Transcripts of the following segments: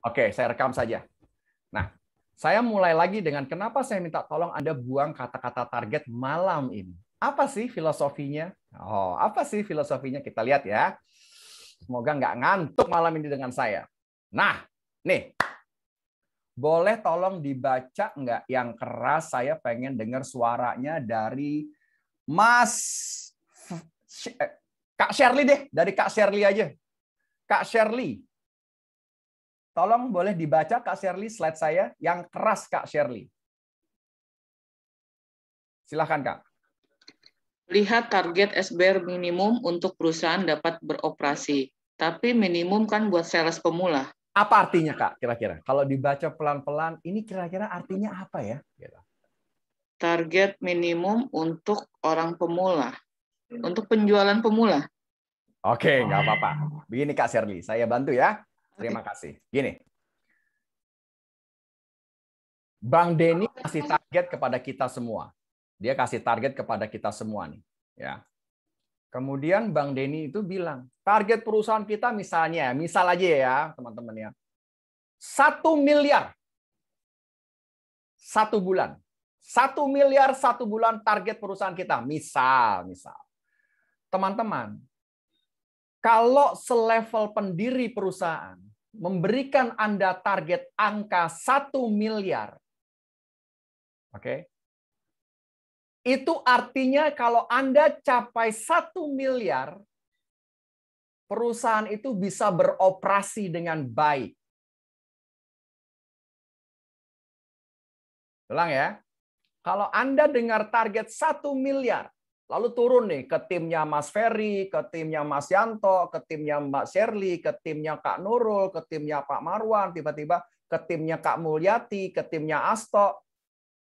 Oke, saya rekam saja. Nah, saya mulai lagi dengan kenapa saya minta tolong Anda buang kata-kata target malam ini. Apa sih filosofinya? Oh, apa sih filosofinya? Kita lihat ya. Semoga nggak ngantuk malam ini dengan saya. Nah, nih. Boleh tolong dibaca nggak yang keras? Saya pengen dengar suaranya dari Kak Shirley deh. Dari Kak Shirley aja. Kak Shirley. Tolong boleh dibaca Kak Shirley slide saya yang keras Kak Shirley. Silahkan Kak. Lihat target SBR minimum untuk perusahaan dapat beroperasi. Tapi minimum kan buat sales pemula. Apa artinya Kak kira-kira? Kalau dibaca pelan-pelan, ini kira-kira artinya apa ya? Target minimum untuk orang pemula. Untuk penjualan pemula. Oke, nggak apa-apa. Begini Kak Shirley, saya bantu ya. Terima kasih. Gini. Bang Denny kasih target kepada kita semua. Dia kasih target kepada kita semua nih. Ya. Kemudian Bang Denny itu bilang, target perusahaan kita misalnya, misal aja ya teman-teman ya, 1 miliar 1 bulan. 1 miliar 1 bulan target perusahaan kita. Misal. Teman-teman, kalau selevel pendiri perusahaan memberikan Anda target angka 1 miliar, oke? Itu artinya kalau Anda capai 1 miliar, perusahaan itu bisa beroperasi dengan baik. Ulang ya. Kalau Anda dengar target 1 miliar, lalu turun nih ke timnya Mas Ferry, ke timnya Mas Yanto, ke timnya Mbak Shirley, ke timnya Kak Nurul, ke timnya Pak Marwan, tiba-tiba ke timnya Kak Mulyati, ke timnya Asto.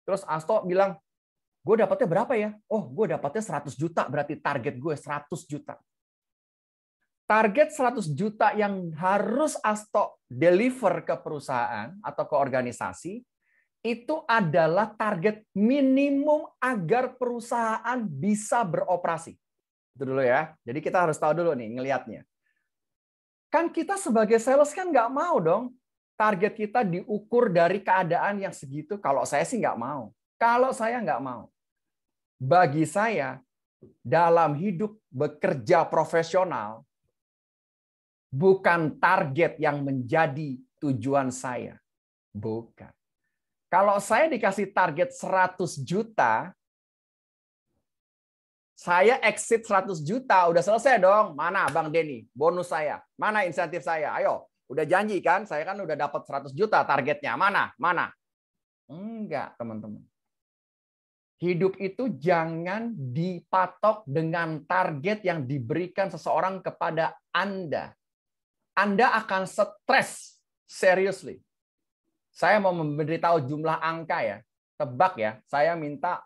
Terus Asto bilang, gue dapatnya berapa ya? Oh, gue dapatnya 100 juta, berarti target gue 100 juta. Target 100 juta yang harus Asto deliver ke perusahaan atau ke organisasi, itu adalah target minimum agar perusahaan bisa beroperasi. Itu dulu ya. Jadi kita harus tahu dulu nih, ngelihatnya. Kan kita sebagai sales kan nggak mau dong target kita diukur dari keadaan yang segitu. Kalau saya sih nggak mau. Kalau saya nggak mau. Bagi saya, dalam hidup bekerja profesional, bukan target yang menjadi tujuan saya. Bukan. Kalau saya dikasih target 100 juta, saya exit 100 juta, udah selesai dong. Mana Bang Denny? Bonus saya. Mana insentif saya? Ayo, udah janji kan? Saya kan udah dapat 100 juta targetnya. Mana? Enggak, teman-teman. Hidup itu jangan dipatok dengan target yang diberikan seseorang kepada Anda. Anda akan stres, seriously. Saya mau memberitahu jumlah angka ya. Tebak ya, saya minta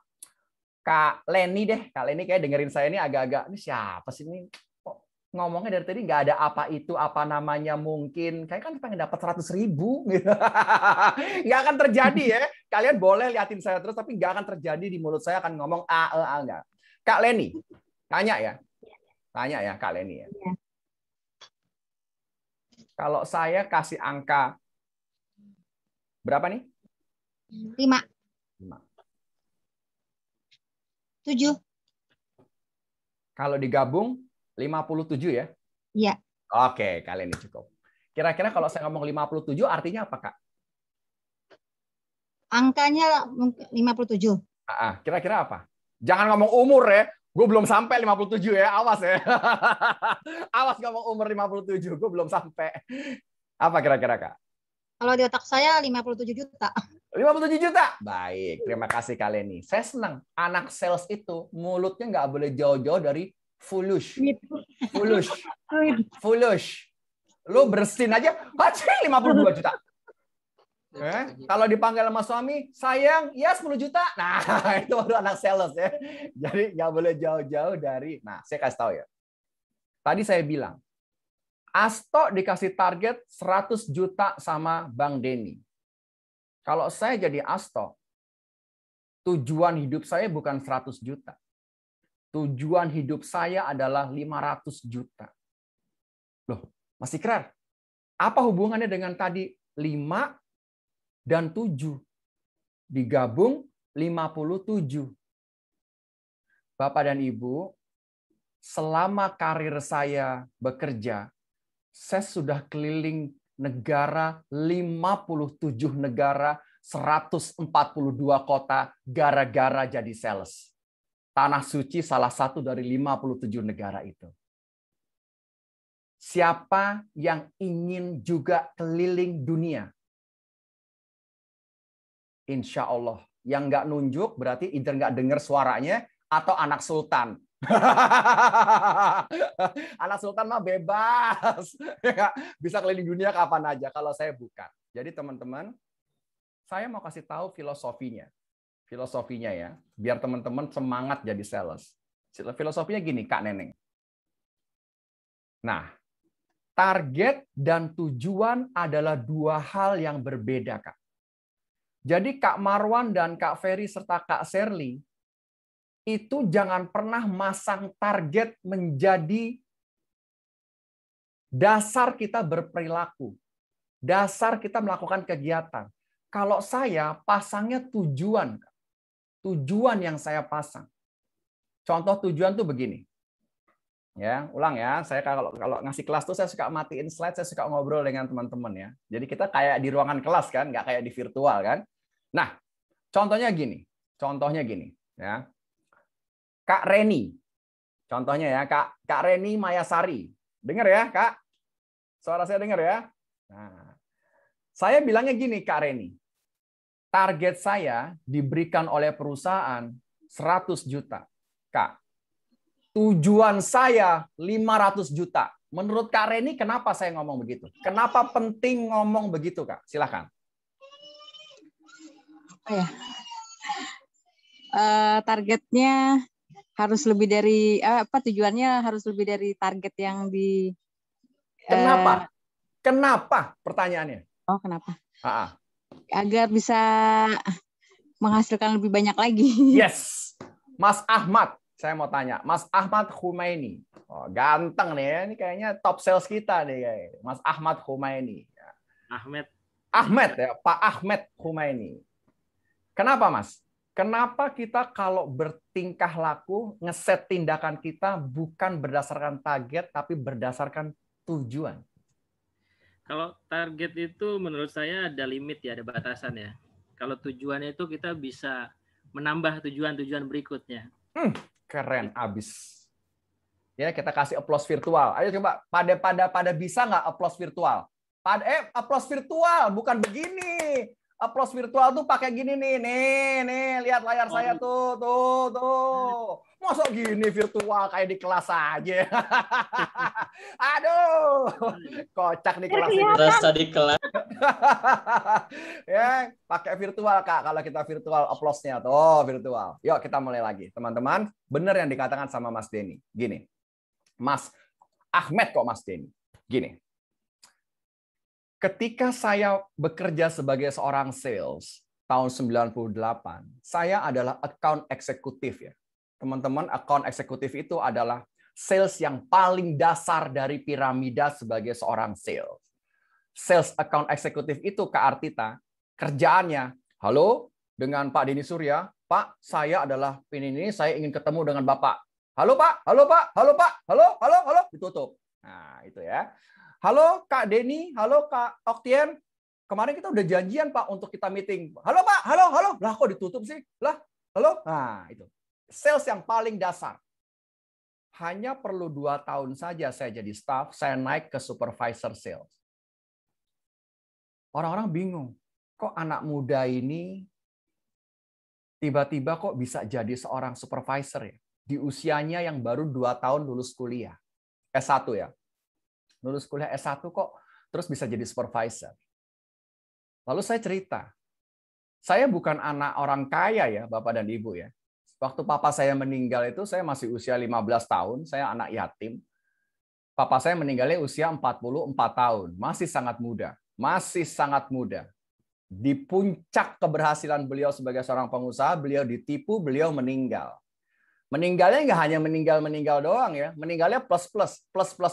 Kak Leni deh. Kak Leni kayak dengerin saya ini agak-agak, ini siapa sih ini? Kok ngomongnya dari tadi nggak ada apa itu, apa namanya mungkin. Kayak kan pengen dapat 100.000. Gitu. Nggak akan terjadi ya. Kalian boleh liatin saya terus, tapi nggak akan terjadi di mulut saya akan ngomong A, enggak. Kak Leni, tanya ya. Tanya ya Kak Leni ya. Kalau saya kasih angka berapa nih? 5. 7. Kalau digabung 57 ya? Iya. Oke, kalian ini cukup. Kira-kira kalau saya ngomong 57 artinya apa, Kak? Angkanya 57. Kira-kira apa? Jangan ngomong umur ya. Gue belum sampai 57 ya, awas ya. Awas ngomong umur 57, gue belum sampai. Apa kira-kira, Kak? Kalau di otak saya 57 juta. 57 juta. Baik, terima kasih kalian nih. Saya senang. Anak sales itu mulutnya nggak boleh jauh-jauh dari foolish. Foolish. Lu bersin aja, 52 juta. Kalau dipanggil sama suami, sayang, ya 10 juta. Nah, itu baru anak sales ya. Jadi nggak boleh jauh-jauh dari. Nah, saya kasih tahu ya. Tadi saya bilang, Asto dikasih target 100 juta sama Bang Denny. Kalau saya jadi Asto, tujuan hidup saya bukan 100 juta. Tujuan hidup saya adalah 500 juta. Loh, masih kerar. Apa hubungannya dengan tadi 5 dan 7. Digabung 57. Bapak dan Ibu, selama karir saya bekerja, saya sudah keliling negara, 57 negara, 142 kota gara-gara jadi sales. Tanah Suci salah satu dari 57 negara itu. Siapa yang ingin juga keliling dunia? Insya Allah. Yang nggak nunjuk berarti either nggak dengar suaranya atau anak sultan. Anak sultan mah bebas. Bisa keliling dunia kapan aja. Kalau saya bukan. Jadi teman-teman, saya mau kasih tahu filosofinya. Filosofinya ya. Biar teman-teman semangat jadi sales. Filosofinya gini, Kak Neneng. Nah, target dan tujuan adalah dua hal yang berbeda, Kak. Jadi Kak Marwan dan Kak Ferry serta Kak Sherly itu jangan pernah masang target menjadi dasar kita berperilaku, dasar kita melakukan kegiatan. Kalau saya pasangnya tujuan, tujuan yang saya pasang. Contoh tujuan tuh begini. Ya, ulang ya. Saya kalau ngasih kelas tuh saya suka matiin slide, saya suka ngobrol dengan teman-teman ya. Jadi kita kayak di ruangan kelas kan, nggak kayak di virtual kan. Nah, contohnya gini. Ya. Kak Reni. Contohnya ya, Kak Reni Mayasari. Dengar ya, Kak? Suara saya dengar ya? Nah, saya bilangnya gini, Kak Reni. Target saya diberikan oleh perusahaan 100 juta. Kak, tujuan saya 500 juta. Menurut Kak Reni, kenapa saya ngomong begitu? Kenapa penting ngomong begitu, Kak? Silakan. Targetnya harus lebih dari tujuannya harus lebih dari target yang di. Kenapa? Kenapa? Pertanyaannya. Oh, kenapa? Agar bisa menghasilkan lebih banyak lagi. Yes, Mas Ahmad. Saya mau tanya, Mas Ahmad Humaini. Oh, ganteng nih ya. Ini kayaknya top sales kita nih, Mas Ahmad Humaini. Ahmed ya, Pak Ahmed Humaini. Kenapa, Mas? Kenapa kita kalau bertingkah laku, ngeset tindakan kita bukan berdasarkan target, tapi berdasarkan tujuan? Kalau target itu menurut saya ada limit ya, ada batasan ya. Kalau tujuan itu kita bisa menambah tujuan-tujuan berikutnya. Keren abis. Ya, kita kasih applause virtual. Ayo coba, pada bisa nggak applause virtual? Applause virtual, bukan begini. Applause virtual tuh pakai gini nih. Nih, lihat layar saya tuh. Masa gini virtual kayak di kelas aja. Aduh, kocak nih kelas ini. Rasa di kelas. Ya, pakai virtual, Kak. Kalau kita virtual applause-nya tuh virtual. Yuk kita mulai lagi. Teman-teman, benar yang dikatakan sama Mas Denny. Gini. Mas Ahmed kok Mas Denny. Gini. Ketika saya bekerja sebagai seorang sales tahun 98, saya adalah account eksekutif ya. Teman-teman, account eksekutif itu adalah sales yang paling dasar dari piramida sebagai seorang sales. Sales account eksekutif itu Kak Artita, kerjaannya, halo dengan Pak Denny Surya, Pak, saya adalah ini, saya ingin ketemu dengan Bapak. Halo Pak, halo Pak, halo Pak, halo, ditutup. Nah, itu ya. Halo Kak Denny, halo Kak Oktien. Kemarin kita udah janjian Pak untuk kita meeting. Halo Pak, halo. Lah kok ditutup sih? Lah, halo. Nah, itu. Sales yang paling dasar. Hanya perlu 2 tahun saja saya jadi staff, saya naik ke supervisor sales. Orang-orang bingung. Kok anak muda ini tiba-tiba kok bisa jadi seorang supervisor ya? Di usianya yang baru 2 tahun lulus kuliah. S1 ya. Lulus kuliah S1 kok terus bisa jadi supervisor. Lalu saya cerita, saya bukan anak orang kaya ya, Bapak dan Ibu ya. Waktu papa saya meninggal itu saya masih usia 15 tahun, saya anak yatim. Papa saya meninggalnya usia 44 tahun, masih sangat muda. Di puncak keberhasilan beliau sebagai seorang pengusaha, beliau ditipu, beliau meninggal. Meninggalnya nggak hanya meninggal doang ya, meninggalnya plus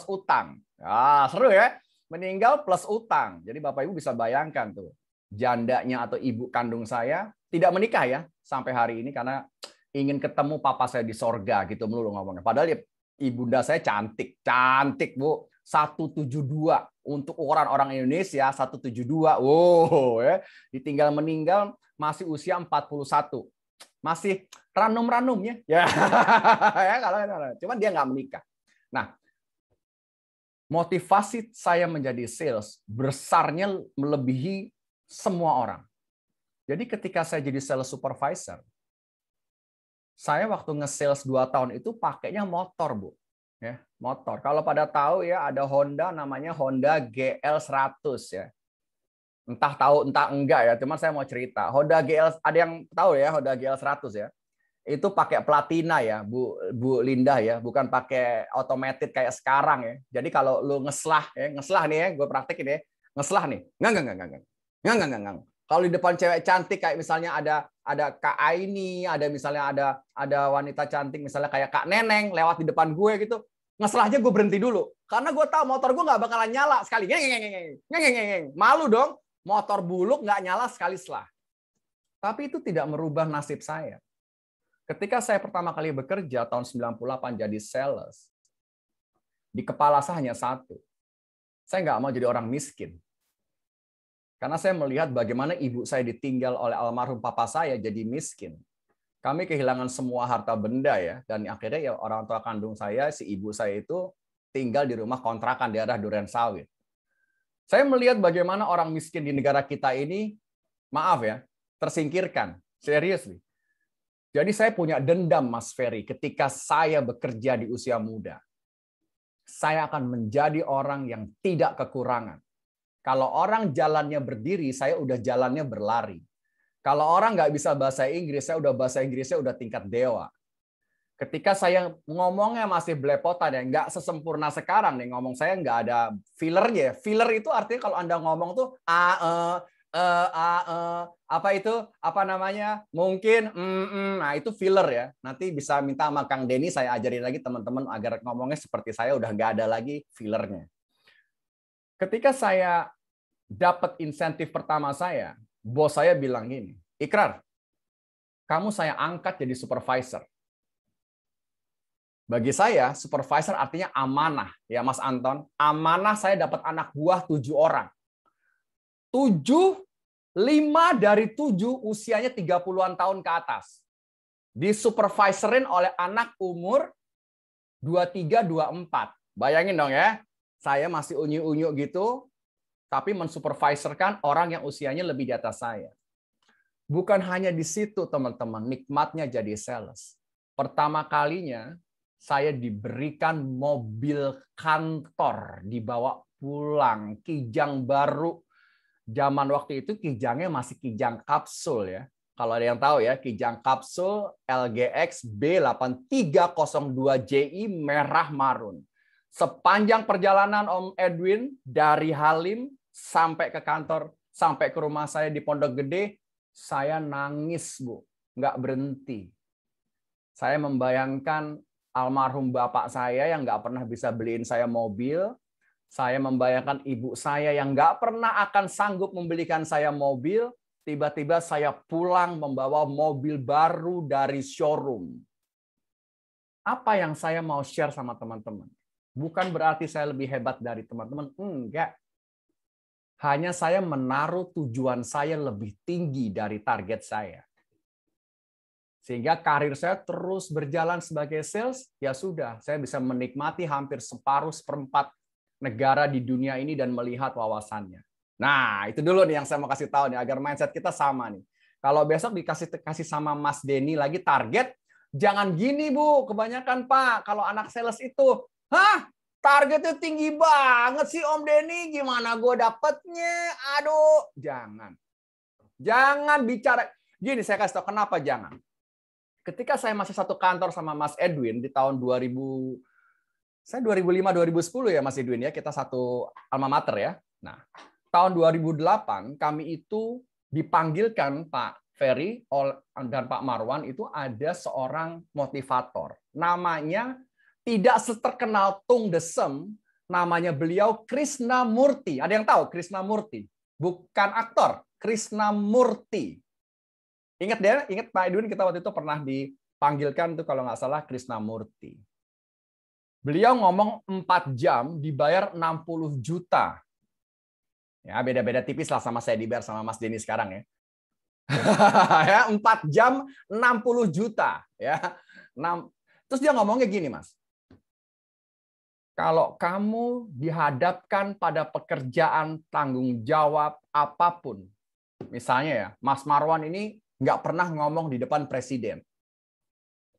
utang. Ah, seru ya. meninggal plus utang. Jadi Bapak Ibu bisa bayangkan tuh, jandanya atau ibu kandung saya tidak menikah ya sampai hari ini karena ingin ketemu papa saya di sorga gitu melulu ngomongnya. Padahal ya ibunda saya cantik Bu. 172 untuk orang-orang Indonesia 172. Wow, ya. Ditinggal meninggal masih usia 41. Masih ranum-ranumnya. Ya. Ya kalau cuman dia nggak menikah. Nah, motivasi saya menjadi sales besarnya melebihi semua orang. Jadi ketika saya jadi sales supervisor, saya waktu nge-sales 2 tahun itu pakainya motor, Bu. Ya, motor. Kalau pada tahu ya ada Honda namanya Honda GL100 ya. Entah tahu entah enggak ya, cuman saya mau cerita. Honda GL ada yang tahu ya Honda GL100 ya. Itu pakai platina ya, Bu Linda ya, bukan pakai automatic kayak sekarang ya. Jadi kalau lu ngeslah nih ya, gue praktekin ya. Ngeslah nih. Enggak. Kalau di depan cewek cantik kayak misalnya ada Kak Aini, ada misalnya ada wanita cantik misalnya kayak Kak Neneng lewat di depan gue gitu, ngeslahnya gue berhenti dulu karena gue tahu motor gue nggak bakalan nyala sekali. Malu dong, motor buluk nggak nyala sekali selah. Tapi itu tidak merubah nasib saya. Ketika saya pertama kali bekerja tahun 98 jadi sales, di kepala saya hanya satu. Saya nggak mau jadi orang miskin. Karena saya melihat bagaimana ibu saya ditinggal oleh almarhum papa saya jadi miskin. Kami kehilangan semua harta benda ya. Dan akhirnya ya orang tua kandung saya, si ibu saya itu tinggal di rumah kontrakan di daerah Durensawit. Saya melihat bagaimana orang miskin di negara kita ini, maaf ya, tersingkirkan. Seriously. Jadi saya punya dendam, Mas Ferry, ketika saya bekerja di usia muda. Saya akan menjadi orang yang tidak kekurangan. Kalau orang jalannya berdiri, saya udah jalannya berlari. Kalau orang nggak bisa bahasa Inggris, saya udah bahasa Inggrisnya udah tingkat dewa. Ketika saya ngomongnya masih belepotan ya, nggak sesempurna sekarang nih ngomong saya nggak ada fillernya. Filler itu artinya kalau Anda ngomong tuh apa itu apa namanya mungkin nah itu filler ya. Nanti bisa minta sama Kang Denny saya ajarin lagi teman-teman agar ngomongnya seperti saya udah nggak ada lagi fillernya. Ketika saya dapat insentif pertama saya, bos saya bilang gini, Ikrar, kamu saya angkat jadi supervisor. Bagi saya, supervisor artinya amanah. Ya Mas Anton, amanah saya dapat anak buah 7 orang. 5 dari 7 usianya 30-an tahun ke atas. Disupervisorin oleh anak umur 23, 24. Bayangin dong ya. Saya masih unyu-unyu gitu, tapi mensupervisorkan orang yang usianya lebih di atas saya. Bukan hanya di situ, teman-teman, nikmatnya jadi sales. Pertama kalinya, saya diberikan mobil kantor, dibawa pulang, kijang baru. Zaman waktu itu kijangnya masih kijang kapsul ya. Kalau ada yang tahu ya, kijang kapsul LGX B8302JI merah marun. Sepanjang perjalanan Om Edwin dari Halim sampai ke kantor, sampai ke rumah saya di Pondok Gede, saya nangis, Bu. Nggak berhenti. Saya membayangkan almarhum bapak saya yang nggak pernah bisa beliin saya mobil. Saya membayangkan ibu saya yang nggak pernah akan sanggup membelikan saya mobil. Tiba-tiba saya pulang membawa mobil baru dari showroom. Apa yang saya mau share sama teman-teman? Bukan berarti saya lebih hebat dari teman-teman. Enggak. Hanya saya menaruh tujuan saya lebih tinggi dari target saya. Sehingga karir saya terus berjalan sebagai sales, ya sudah, saya bisa menikmati hampir seperempat negara di dunia ini dan melihat wawasannya. Nah, itu dulu nih yang saya mau kasih tahu nih, agar mindset kita sama nih. Kalau besok dikasih sama Mas Denny lagi target, jangan gini Bu, kebanyakan Pak, kalau anak sales itu, targetnya tinggi banget sih Om Denny, gimana gue dapetnya? Aduh, jangan. Jangan bicara. Gini, saya kasih tahu kenapa jangan. Ketika saya masih satu kantor sama Mas Edwin di tahun 2000, saya 2005-2010 ya Mas Edwin ya, kita satu alma mater ya. Nah, tahun 2008 kami itu dipanggilkan Pak Ferry dan Pak Marwan itu ada seorang motivator. Namanya tidak seterkenal Tung Desem, Namanya beliau Krishnamurti. Ada yang tahu Krishnamurti? Bukan aktor, Krishnamurti. Ingat dia? Ingat Pak Edwin, kita waktu itu pernah dipanggilkan tuh kalau nggak salah Krishnamurti. Beliau ngomong 4 jam dibayar 60 juta. Ya, beda-beda tipis lah sama saya dibayar sama Mas Denny sekarang ya. Ya, 4 jam 60 juta ya. Terus dia ngomongnya gini, Mas. Kalau kamu dihadapkan pada pekerjaan tanggung jawab apapun, misalnya ya, Mas Marwan ini nggak pernah ngomong di depan presiden.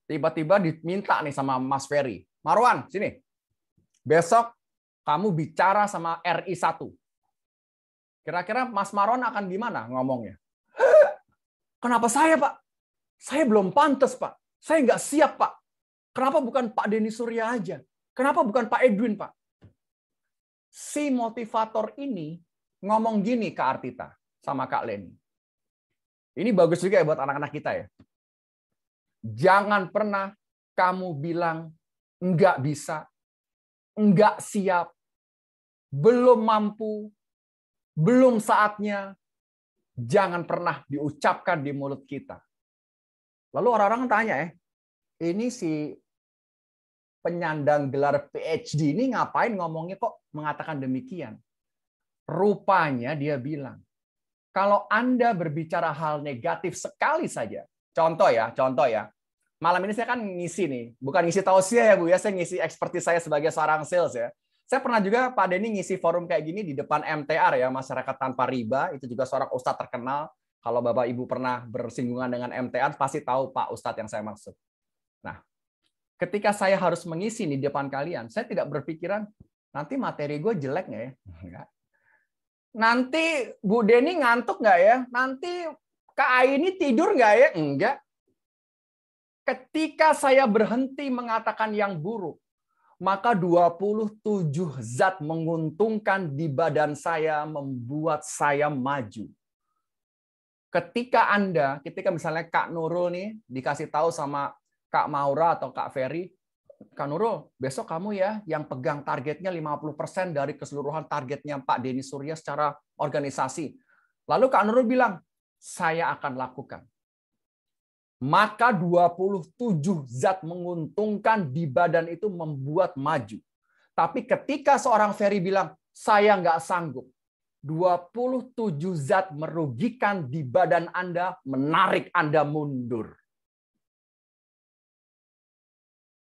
Tiba-tiba diminta nih sama Mas Ferry, Marwan, sini. Besok kamu bicara sama RI 1. Kira-kira Mas Marwan akan gimana ngomongnya? Kenapa saya, Pak? Saya belum pantas, Pak. Saya nggak siap, Pak. Kenapa bukan Pak Denny Surya aja? Kenapa bukan Pak Edwin, Pak? Si motivator ini ngomong gini ke Artita sama Kak Leni. Ini bagus juga ya buat anak-anak kita ya. Jangan pernah kamu bilang nggak bisa, nggak siap, belum mampu, belum saatnya. Jangan pernah diucapkan di mulut kita. Lalu orang-orang tanya ini si penyandang gelar PhD ini ngapain ngomongnya kok mengatakan demikian? Rupanya dia bilang, kalau Anda berbicara hal negatif sekali saja, contoh ya, malam ini saya kan ngisi nih, bukan ngisi tausiah ya Bu ya, saya ngisi ekspertis saya sebagai seorang sales ya. Saya pernah juga Pak Denny ngisi forum kayak gini di depan MTR ya, Masyarakat Tanpa Riba, itu juga seorang ustadz terkenal. Kalau Bapak Ibu pernah bersinggungan dengan MTR, pasti tahu Pak Ustadz yang saya maksud. Nah, ketika saya harus mengisi di depan kalian, saya tidak berpikiran, nanti materi gue jelek nggak ya? Enggak. Nanti Bu Denny ngantuk nggak ya? Nanti Kak Ai ini tidur nggak ya? Enggak. Ketika saya berhenti mengatakan yang buruk, maka 27 zat menguntungkan di badan saya membuat saya maju. Ketika misalnya Kak Nurul nih dikasih tahu sama Kak Maura atau Kak Ferry, Kak Nurul, besok kamu ya yang pegang targetnya 50% dari keseluruhan targetnya Pak Denny Surya secara organisasi. Lalu Kak Nurul bilang, saya akan lakukan. Maka 27 zat menguntungkan di badan itu membuat maju. Tapi ketika seorang Ferry bilang, saya nggak sanggup, 27 zat merugikan di badan Anda, menarik Anda mundur.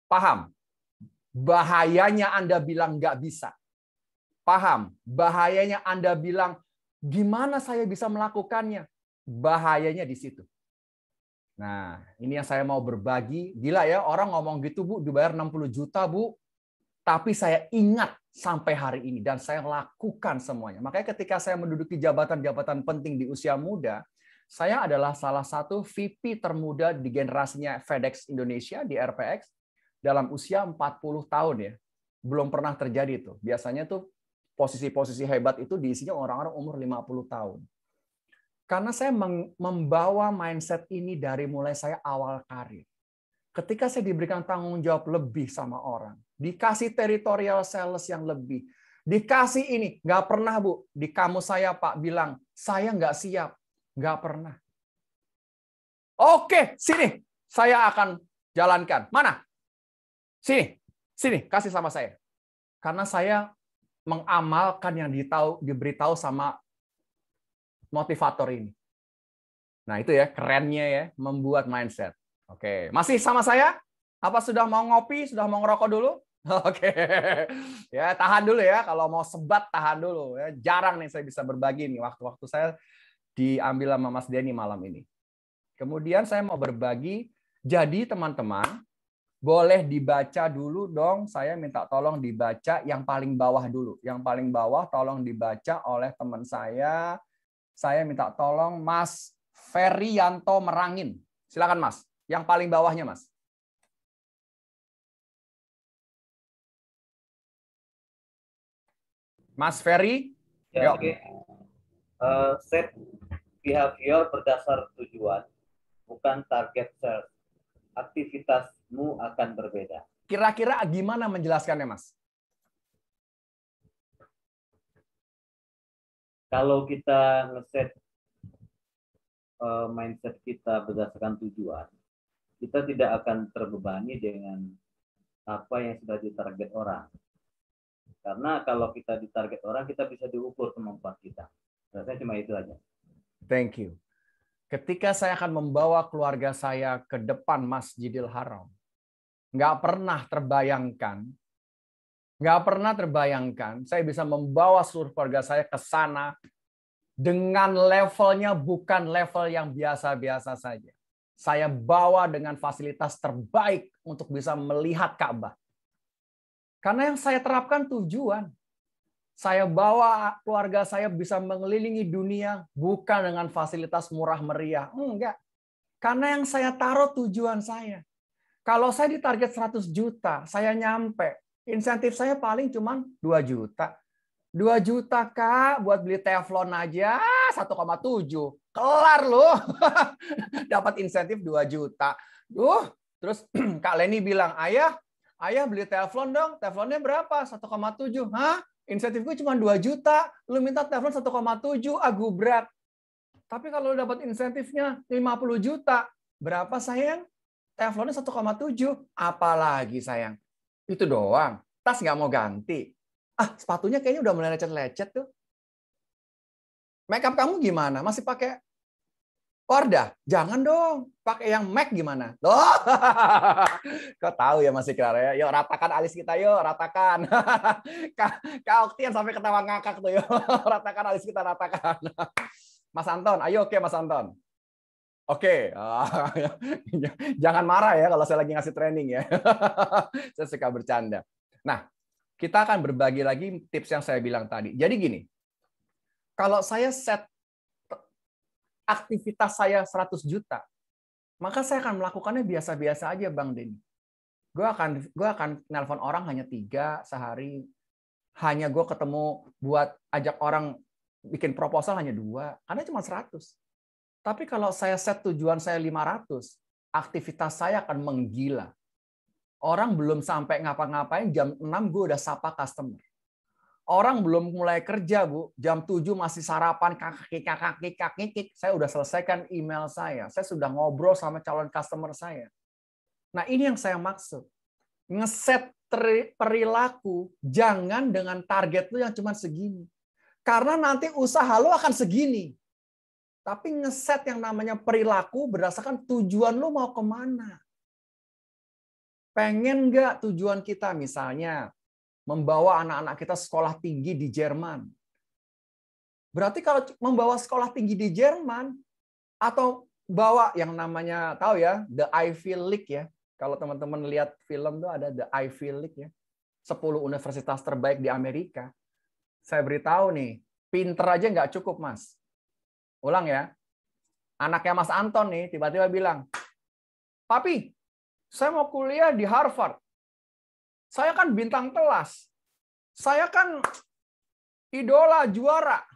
Paham? Bahayanya Anda bilang nggak bisa. Paham? Bahayanya Anda bilang, gimana saya bisa melakukannya? Bahayanya di situ. Nah, ini yang saya mau berbagi. Gila ya, orang ngomong gitu, Bu, dibayar 60 juta, Bu. Tapi saya ingat sampai hari ini, dan saya lakukan semuanya. Makanya ketika saya menduduki jabatan-jabatan penting di usia muda, saya adalah salah satu VP termuda di generasinya FedEx Indonesia, di RPX, dalam usia 40 tahun ya. Belum pernah terjadi itu. Biasanya tuh posisi-posisi hebat itu diisinya orang-orang umur 50 tahun. Karena saya membawa mindset ini dari mulai saya awal karir. Ketika saya diberikan tanggung jawab lebih sama orang, dikasih territorial sales yang lebih, dikasih ini, nggak pernah Bu, di kamus saya Pak bilang, saya nggak siap, nggak pernah. Oke, sini, saya akan jalankan. Mana? Sini, kasih sama saya. Karena saya mengamalkan yang diberitahu sama motivator ini. Nah, itu ya kerennya ya, membuat mindset. Oke, masih sama saya? Apa sudah mau ngopi, sudah mau ngerokok dulu? Oke. Ya, tahan dulu ya, kalau mau sebat tahan dulu ya. Jarang nih saya bisa berbagi nih, waktu-waktu saya diambil sama Mas Denny malam ini. Kemudian saya mau berbagi, jadi teman-teman boleh dibaca dulu dong, saya minta tolong dibaca yang paling bawah dulu. Yang paling bawah tolong dibaca oleh teman saya. Saya minta tolong Mas Ferryanto Merangin. Silakan Mas. Yang paling bawahnya Mas. Mas Ferry. Ya, oke. Set behavior berdasar tujuan, bukan target sales. Aktivitasmu akan berbeda. Kira-kira gimana menjelaskannya Mas? Kalau kita ngeset mindset kita berdasarkan tujuan, kita tidak akan terbebani dengan apa yang sudah ditarget orang. Karena kalau kita ditarget orang, kita bisa diukur kemampuan kita. Rasanya cuma itu aja. Thank you. Ketika saya akan membawa keluarga saya ke depan Masjidil Haram, nggak pernah terbayangkan saya bisa membawa seluruh keluarga saya ke sana dengan levelnya bukan level yang biasa-biasa saja. Saya bawa dengan fasilitas terbaik untuk bisa melihat Ka'bah. Karena yang saya terapkan tujuan. Saya bawa keluarga saya bisa mengelilingi dunia bukan dengan fasilitas murah meriah. Enggak. Karena yang saya taruh tujuan saya. Kalau saya ditarget 100 juta, saya nyampe. Insentif saya paling cuma 2 juta. 2 juta, Kak, buat beli teflon aja 1,7. Kelar loh. Dapat insentif 2 juta. Terus Kak Leni bilang, ayah beli teflon dong. Teflonnya berapa? 1,7. Hah? Insentifku cuma 2 juta. Lu minta teflon 1,7, gubrak. Tapi kalau dapat insentifnya 50 juta, berapa sayang? Teflonnya 1,7. Apalagi sayang? Itu doang. Tas nggak mau ganti. Sepatunya kayaknya udah mulai lecet-lecet tuh. Makeup kamu gimana? Masih pakai Wardah? Jangan dong. Pakai yang MAC gimana? Loh. Kau tahu ya Mas Ikrar ya? Yuk ratakan alis kita yuk, ratakan. Kak Oktian sampai ketawa ngakak tuh yuk. Ratakan alis kita, ratakan. Mas Anton, ayo oke Mas Anton. Oke. Jangan marah ya kalau saya lagi ngasih training ya. Saya suka bercanda. Nah, kita akan berbagi lagi tips yang saya bilang tadi. Jadi gini, kalau saya set aktivitas saya 100 juta, maka saya akan melakukannya biasa-biasa aja, Bang Denny. Gue akan nelpon orang hanya 3 sehari. Hanya gue ketemu buat ajak orang bikin proposal hanya 2, karena cuma 100. Tapi kalau saya set tujuan saya 500, aktivitas saya akan menggila. Orang belum sampai ngapa-ngapain, jam 6 gue udah sapa customer. Orang belum mulai kerja, Bu. Jam 7 masih sarapan, kakak-kikik. Saya udah selesaikan email saya. Saya sudah ngobrol sama calon customer saya. Nah, ini yang saya maksud. Ngeset perilaku, jangan dengan target lu yang cuma segini. Karena nanti usaha lu akan segini. Tapi ngeset yang namanya perilaku berdasarkan tujuan lu mau kemana. Pengen nggak tujuan kita misalnya membawa anak-anak kita sekolah tinggi di Jerman. Berarti kalau membawa sekolah tinggi di Jerman, atau bawa yang namanya, tahu ya, The Ivy League ya. Kalau teman-teman lihat film tuh ada The Ivy League ya. 10 universitas terbaik di Amerika. Saya beritahu nih, pinter aja nggak cukup, Mas. Ulang ya. Anaknya Mas Anton nih tiba-tiba bilang, Papi, saya mau kuliah di Harvard. Saya kan bintang kelas. Saya kan idola juara.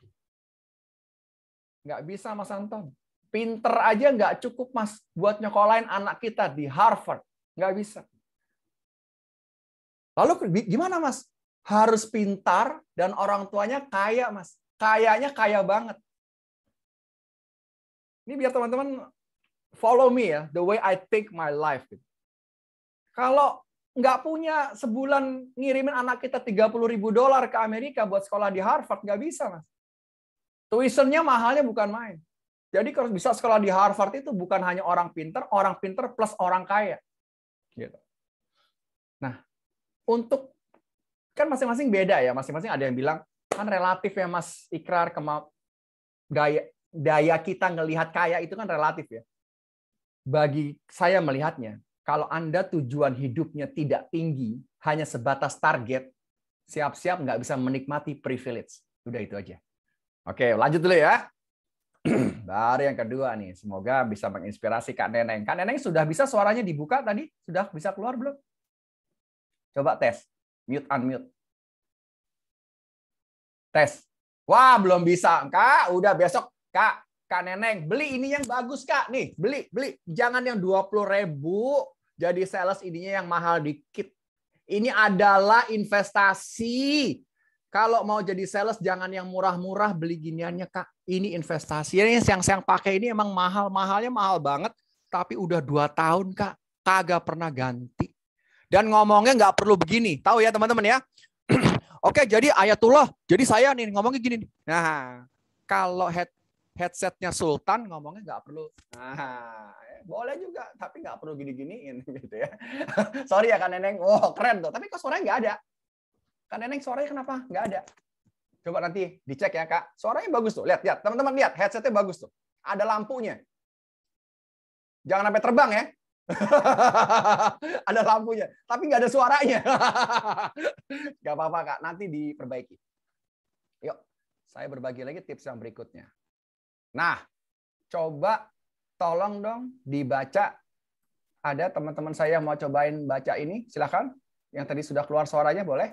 Nggak bisa, Mas Anton. Pinter aja nggak cukup, Mas, buat nyekolahin anak kita di Harvard. Nggak bisa. Lalu gimana, Mas? Harus pintar dan orang tuanya kaya, Mas. Kayanya kaya banget. Ini biar teman-teman follow me ya, the way I take my life. Kalau nggak punya sebulan ngirimin anak kita $30.000 ke Amerika buat sekolah di Harvard, nggak bisa, Mas. Tuitionnya mahalnya bukan main. Jadi kalau bisa sekolah di Harvard itu bukan hanya orang pinter plus orang kaya. Gitu. Nah, untuk kan masing-masing beda ya, masing-masing ada yang bilang kan relatif ya Mas Ikrar, daya kita ngelihat kaya itu kan relatif ya. Bagi saya melihatnya, kalau Anda tujuan hidupnya tidak tinggi, hanya sebatas target, siap-siap nggak bisa menikmati privilege. Udah itu aja. Oke, lanjut dulu ya. Baru yang kedua nih, semoga bisa menginspirasi Kak Neneng. Kak Neneng sudah bisa suaranya dibuka tadi? Sudah bisa keluar belum? Coba tes. Mute, unmute. Tes. Wah, belum bisa. Kak, udah besok. Kak Neneng, beli ini yang bagus, Kak. Nih, beli. Jangan yang 20.000. Jadi sales ininya yang mahal dikit. Ini adalah investasi. Kalau mau jadi sales jangan yang murah-murah, beli giniannya Kak. Ini investasi. Ini yang saya pakai ini emang mahal, mahalnya mahal banget. Tapi udah 2 tahun Kak, kagak pernah ganti. Dan ngomongnya nggak perlu begini. Tahu ya teman-teman ya? Oke, jadi Ayatullah. Jadi saya nih ngomongnya gini. Nah, kalau headsetnya Sultan ngomongnya nggak perlu. Nah, boleh juga, tapi nggak perlu gini-giniin gitu ya. Sorry ya Kak Neneng. Wow, keren tuh. Tapi kok suaranya nggak ada? Kak Neneng suaranya kenapa? Nggak ada. Coba nanti dicek ya Kak. Suaranya bagus tuh. Lihat, lihat. Teman-teman lihat. Headsetnya bagus tuh. Ada lampunya. Jangan sampai terbang ya. Ada lampunya. Tapi nggak ada suaranya. Nggak apa-apa Kak. Nanti diperbaiki. Yuk. Saya berbagi lagi tips yang berikutnya. Nah, coba tolong dong dibaca. Ada teman-teman saya yang mau cobain baca ini. Silakan. Yang tadi sudah keluar suaranya boleh.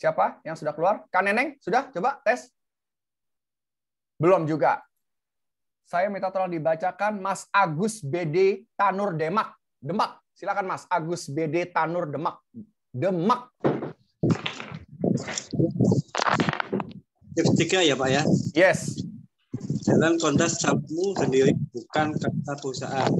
Siapa yang sudah keluar? Kak Neneng, sudah? Coba tes. Belum juga. Saya minta tolong dibacakan Mas Agus BD Tanur Demak. Demak. Silakan Mas Agus BD Tanur Demak. Demak. Tips 3 ya Pak ya. Yes. Jalan kontes salmu sendiri, bukan kata perusahaan.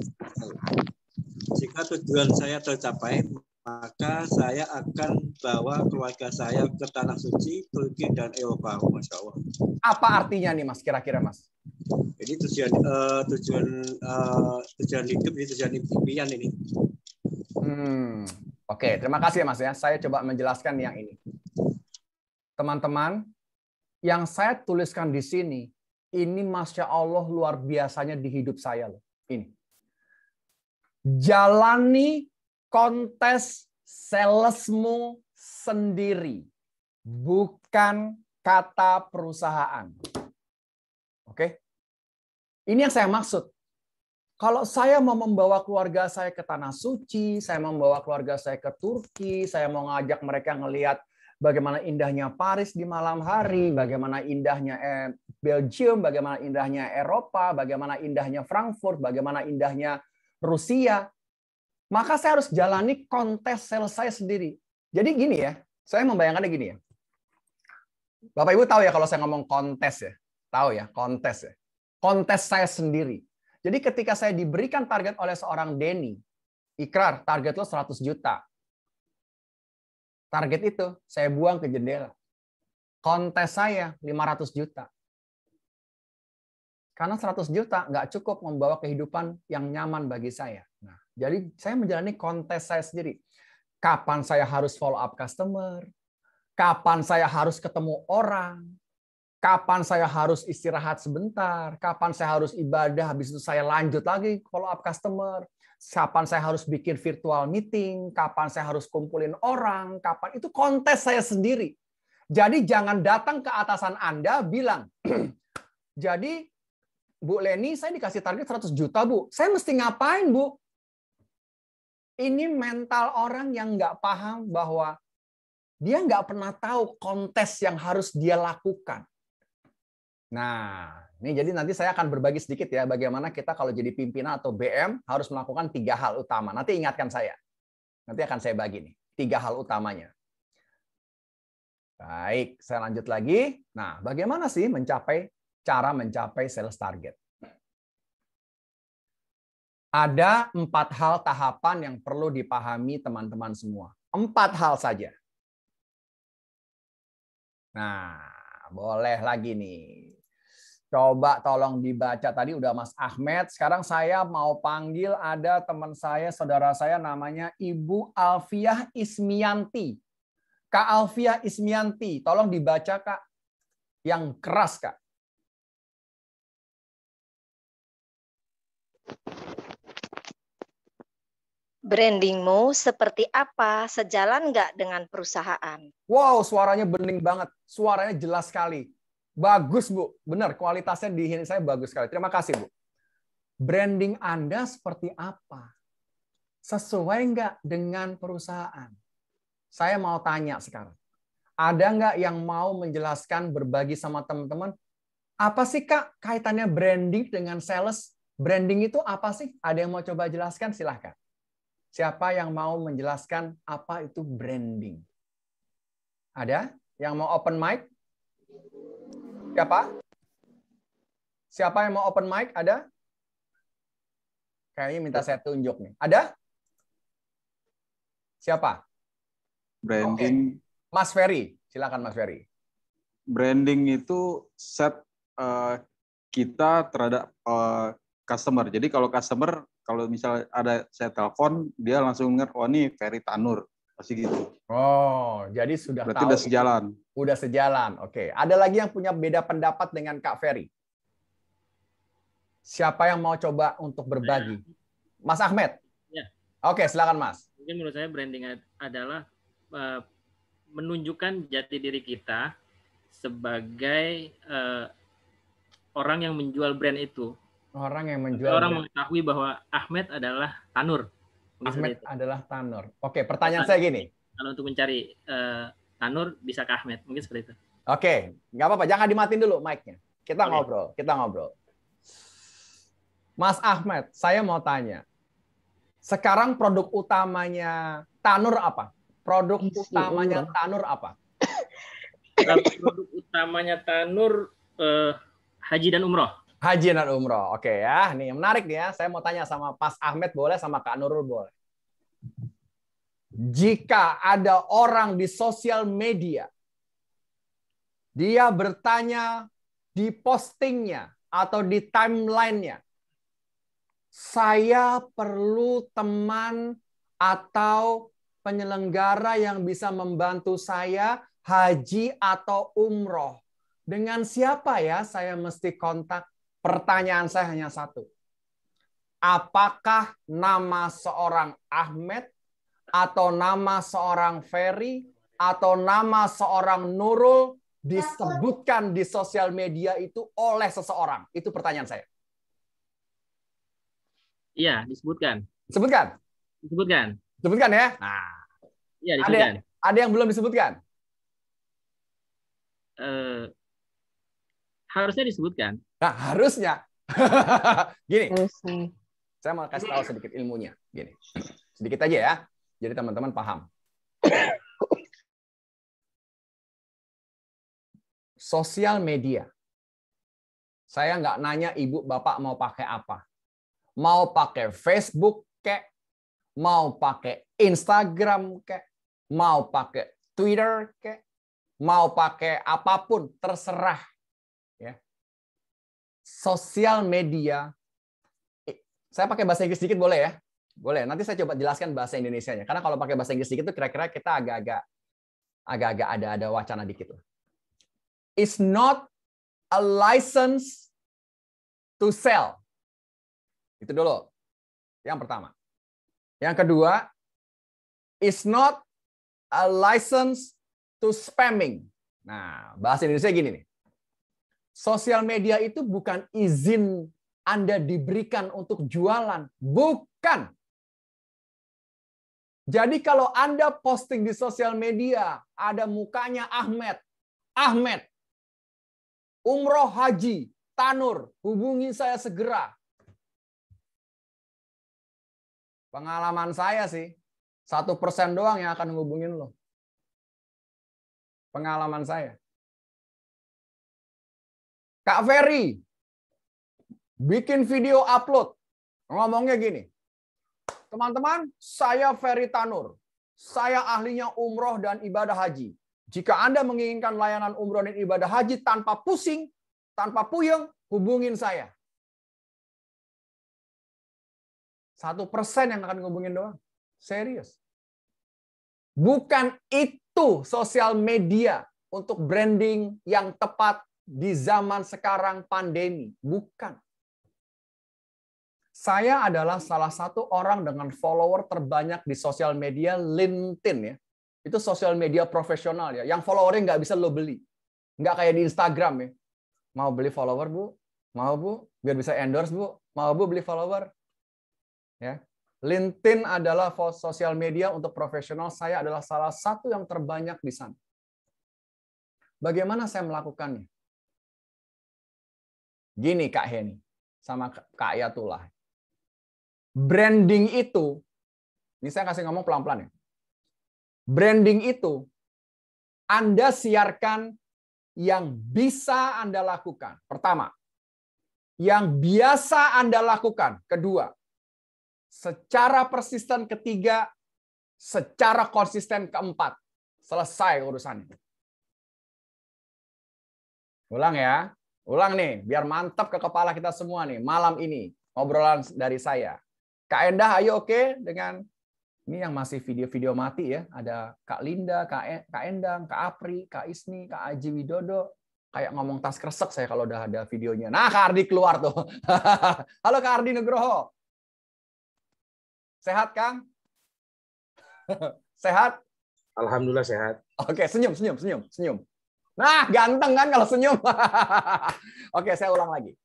Jika tujuan saya tercapai, maka saya akan bawa keluarga saya ke Tanah Suci, Turki, dan Eropa. Masya Allah. Apa artinya nih Mas, kira-kira Mas? Jadi tujuan hidup, ini tujuan impian ini. Oke, terima kasih ya Mas ya. Saya coba menjelaskan yang ini. Teman-teman, yang saya tuliskan di sini, ini Masya Allah luar biasanya di hidup saya loh. Ini. Jalani kontes salesmu sendiri, bukan kata perusahaan. Oke? Ini yang saya maksud. Kalau saya mau membawa keluarga saya ke Tanah Suci, saya mau membawa keluarga saya ke Turki, saya mau ngajak mereka ngelihat bagaimana indahnya Paris di malam hari, bagaimana indahnya Belgium, bagaimana indahnya Eropa, bagaimana indahnya Frankfurt, bagaimana indahnya Rusia, maka saya harus jalani kontes sales saya sendiri. Jadi gini ya, saya membayangkannya gini ya. Bapak Ibu tahu ya kalau saya ngomong kontes ya, tahu ya kontes ya. Kontes saya sendiri. Jadi ketika saya diberikan target oleh seorang Denny, Ikrar, target lo 100 juta. Target itu saya buang ke jendela. Kontes saya 500 juta. Karena 100 juta nggak cukup membawa kehidupan yang nyaman bagi saya. Nah, jadi saya menjalani kontes saya sendiri. Kapan saya harus follow up customer? Kapan saya harus ketemu orang? Kapan saya harus istirahat sebentar? Kapan saya harus ibadah? Habis itu saya lanjut lagi follow up customer. Kapan saya harus bikin virtual meeting? Kapan saya harus kumpulin orang? Kapan? Itu kontes saya sendiri. Jadi jangan datang ke atasan Anda bilang, jadi Bu Leni, saya dikasih target 100 juta, Bu. Saya mesti ngapain, Bu? Ini mental orang yang nggak paham bahwa dia nggak pernah tahu kontes yang harus dia lakukan. Nah, ini jadi nanti saya akan berbagi sedikit ya bagaimana kita kalau jadi pimpinan atau BM harus melakukan 3 hal utama. Nanti ingatkan saya. Nanti akan saya bagi nih 3 hal utamanya. Baik, saya lanjut lagi. Nah, bagaimana sih cara mencapai sales target? Ada 4 hal tahapan yang perlu dipahami teman-teman semua. 4 hal saja. Nah, boleh lagi nih. Coba tolong dibaca. Tadi udah Mas Ahmed. Sekarang saya mau panggil ada teman saya, saudara saya namanya Ibu Alfiah Ismianti. Kak Alfiah Ismianti, tolong dibaca Kak. Yang keras Kak. Brandingmu seperti apa? Sejalan nggak dengan perusahaan? Wow, suaranya bening banget. Suaranya jelas sekali. Bagus, Bu. Benar, kualitasnya di sini saya bagus sekali. Terima kasih, Bu. Branding Anda seperti apa? Sesuai nggak dengan perusahaan? Saya mau tanya sekarang. Ada nggak yang mau menjelaskan, berbagi sama teman-teman? Apa sih, Kak, kaitannya branding dengan sales? Branding itu apa sih? Ada yang mau coba jelaskan? Silahkan. Siapa yang mau menjelaskan apa itu branding? Ada yang mau open mic? Siapa? Siapa yang mau open mic? Ada? Kayaknya minta saya tunjuk nih. Ada? Siapa? Branding. Oke. Mas Ferry, silakan Mas Ferry. Branding itu set kita terhadap customer. Jadi kalau customer, kalau misalnya ada saya telepon, dia langsung ingat, oh ini Ferry Tanur, pasti gitu. Oh, jadi sudah berarti tahu. Udah sejalan. Udah sejalan. Oke. Ada lagi yang punya beda pendapat dengan Kak Ferry? Siapa yang mau coba untuk berbagi? Mas Ahmed? Ya. Oke, silakan Mas. Mungkin menurut saya branding adalah menunjukkan jati diri kita sebagai orang yang menjual brand itu. Orang yang menjual orang brand. mengetahui bahwa Ahmed adalah Tanur. Ahmed adalah Tanur. Oke, pertanyaan saya gini. Kalau untuk mencari Tanur, bisa ke Ahmed. Mungkin seperti itu. Oke, nggak apa-apa. Jangan dimatiin dulu mic-nya. Kita ngobrol. Kita ngobrol. Mas Ahmed, saya mau tanya. Sekarang produk utamanya Tanur apa? Produk utamanya Tanur apa? Produk utamanya Tanur haji dan umroh. Haji dan umroh. Oke ya. Nih menarik nih ya. Saya mau tanya sama Mas Ahmed boleh, sama Kak Nurul boleh. Jika ada orang di sosial media, dia bertanya di postingnya atau di timeline-nya, saya perlu teman atau penyelenggara yang bisa membantu saya haji atau umroh. Dengan siapa ya saya mesti kontak? Pertanyaan saya hanya satu. Apakah nama seorang Ahmed atau nama seorang Ferry atau nama seorang Nurul disebutkan di sosial media itu oleh seseorang? Itu pertanyaan saya. Iya, disebutkan. Disebutkan? Disebutkan. Disebutkan ya? Nah. Iya, disebutkan. Ada yang belum disebutkan? Harusnya disebutkan. Nah, harusnya. Gini. Saya mau kasih tahu sedikit ilmunya. Gini. Sedikit aja ya. Jadi teman-teman paham. Sosial media. Saya nggak nanya ibu bapak mau pakai apa. Mau pakai Facebook kek, mau pakai Instagram kek, mau pakai Twitter kek, mau pakai apapun, terserah. Ya. Sosial media, saya pakai bahasa Inggris sedikit boleh ya? Boleh. Nanti saya coba jelaskan bahasa Indonesianya. Karena kalau pakai bahasa Inggris sedikit itu kira-kira kita agak-agak ada wacana dikit. It's not a license to sell. Itu dulu. Yang pertama. Yang kedua, it's not a license to spamming. Nah, bahasa Indonesia gini nih. Sosial media itu bukan izin Anda diberikan untuk jualan. Bukan. Jadi kalau Anda posting di sosial media, ada mukanya Ahmed. Ahmed. Umroh haji. Tanur. Hubungi saya segera. Pengalaman saya sih, 1% doang yang akan ngubungin lo. Pengalaman saya. Kak Ferry, bikin video upload. Ngomongnya gini, teman-teman, saya Ferry Tanur. Saya ahlinya umroh dan ibadah haji. Jika Anda menginginkan layanan umroh dan ibadah haji tanpa pusing, tanpa puyeng, hubungin saya. 1% yang akan ngubungin doang. Serius. Bukan itu sosial media untuk branding yang tepat di zaman sekarang pandemi. Bukan. Saya adalah salah satu orang dengan follower terbanyak di sosial media LinkedIn ya. Itu sosial media profesional ya. Yang followernya nggak bisa lo beli. Nggak kayak di Instagram ya. Mau beli follower, Bu? Mau, Bu? Biar bisa endorse, Bu? Mau, Bu, beli follower? Ya. LinkedIn adalah sosial media untuk profesional. Saya adalah salah satu yang terbanyak di sana. Bagaimana saya melakukannya? Gini Kak Heni sama Kak Ayatullah. Branding itu, ini saya kasih ngomong pelan-pelan ya. Branding itu Anda siarkan yang bisa Anda lakukan. Pertama, yang biasa Anda lakukan. Kedua, secara persisten. Ketiga, secara konsisten. Keempat, selesai urusannya. Ulang ya. Ulang nih, biar mantap ke kepala kita semua nih malam ini. Obrolan dari saya. Kak Endah, ayo oke dengan ini yang masih video-video mati ya. Ada Kak Linda, Kak Endang, Kak Apri, Kak Isni, Kak Aji Widodo. Kayak ngomong tas kresek saya kalau udah ada videonya. Nah, Kak Ardi keluar tuh. Halo Kak Ardi Nugroho. Sehat, Kang? Sehat? Alhamdulillah sehat. Oke, senyum. Nah, ganteng kan kalau senyum. Oke, saya ulang lagi.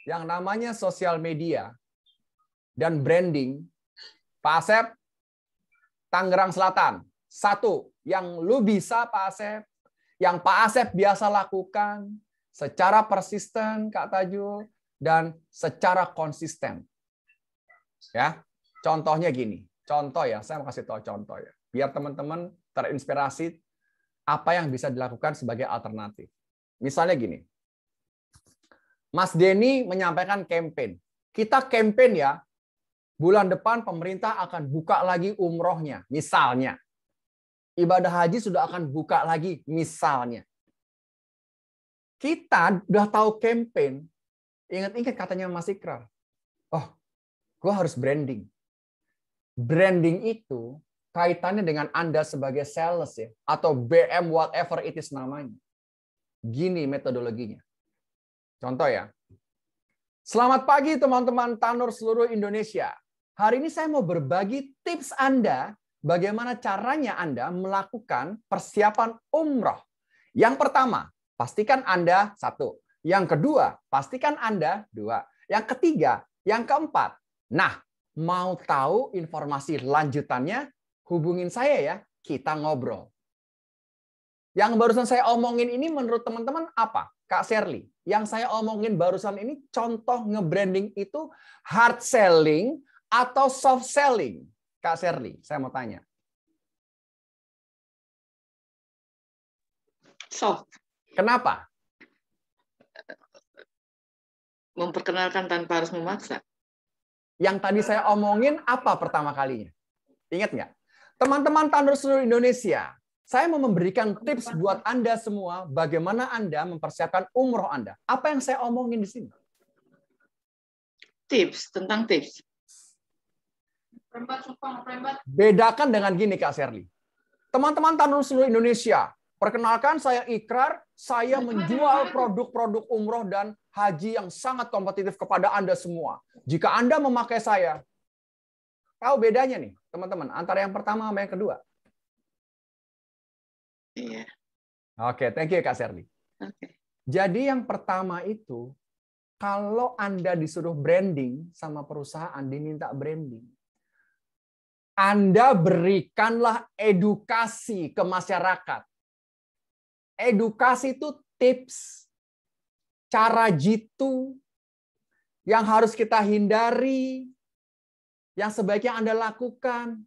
Yang namanya sosial media dan branding, Pak Asep, Tangerang Selatan. Satu, yang lu bisa Pak Asep, yang Pak Asep biasa lakukan secara persisten, Kak Tajul, dan secara konsisten. Ya, contohnya gini. Contoh ya, saya mau kasih tahu contoh ya. Biar teman-teman terinspirasi apa yang bisa dilakukan sebagai alternatif. Misalnya gini. Mas Denny menyampaikan campaign. Kita campaign ya, bulan depan pemerintah akan buka lagi umrohnya, misalnya. Ibadah haji sudah akan buka lagi, misalnya. Kita udah tahu campaign, ingat-ingat katanya Mas Ikrar. Oh, gue harus branding. Branding itu kaitannya dengan Anda sebagai sales ya, atau BM whatever it is namanya. Gini metodologinya. Contoh ya. Selamat pagi teman-teman Tanur seluruh Indonesia. Hari ini saya mau berbagi tips Anda bagaimana caranya Anda melakukan persiapan umroh. Yang pertama, pastikan Anda 1. Yang kedua, pastikan Anda 2. Yang ketiga, yang keempat. Nah, mau tahu informasi lanjutannya? Hubungin saya ya, kita ngobrol. Yang barusan saya omongin ini menurut teman-teman apa? Kak Sherly, yang saya omongin barusan ini contoh nge-branding itu hard selling atau soft selling? Kak Sherly, saya mau tanya. Soft. Kenapa? Memperkenalkan tanpa harus memaksa. Yang tadi saya omongin apa pertama kalinya? Ingat nggak? Teman-teman Tanur seluruh Indonesia, saya mau memberikan tips buat Anda semua bagaimana Anda mempersiapkan umroh Anda. Apa yang saya omongin di sini? Tips, tentang tips. Bedakan dengan gini Kak Sherly. Teman-teman Tanur seluruh Indonesia, perkenalkan saya Ikrar, saya menjual produk-produk umroh dan haji yang sangat kompetitif kepada Anda semua. Jika Anda memakai saya, tahu bedanya nih, teman-teman, antara yang pertama sama yang kedua? Iya. Oke, thank you Kak Sherly. Oke. Jadi yang pertama itu, kalau Anda disuruh branding sama perusahaan, diminta branding, Anda berikanlah edukasi ke masyarakat. Edukasi itu tips, cara jitu, yang harus kita hindari, yang sebaiknya Anda lakukan.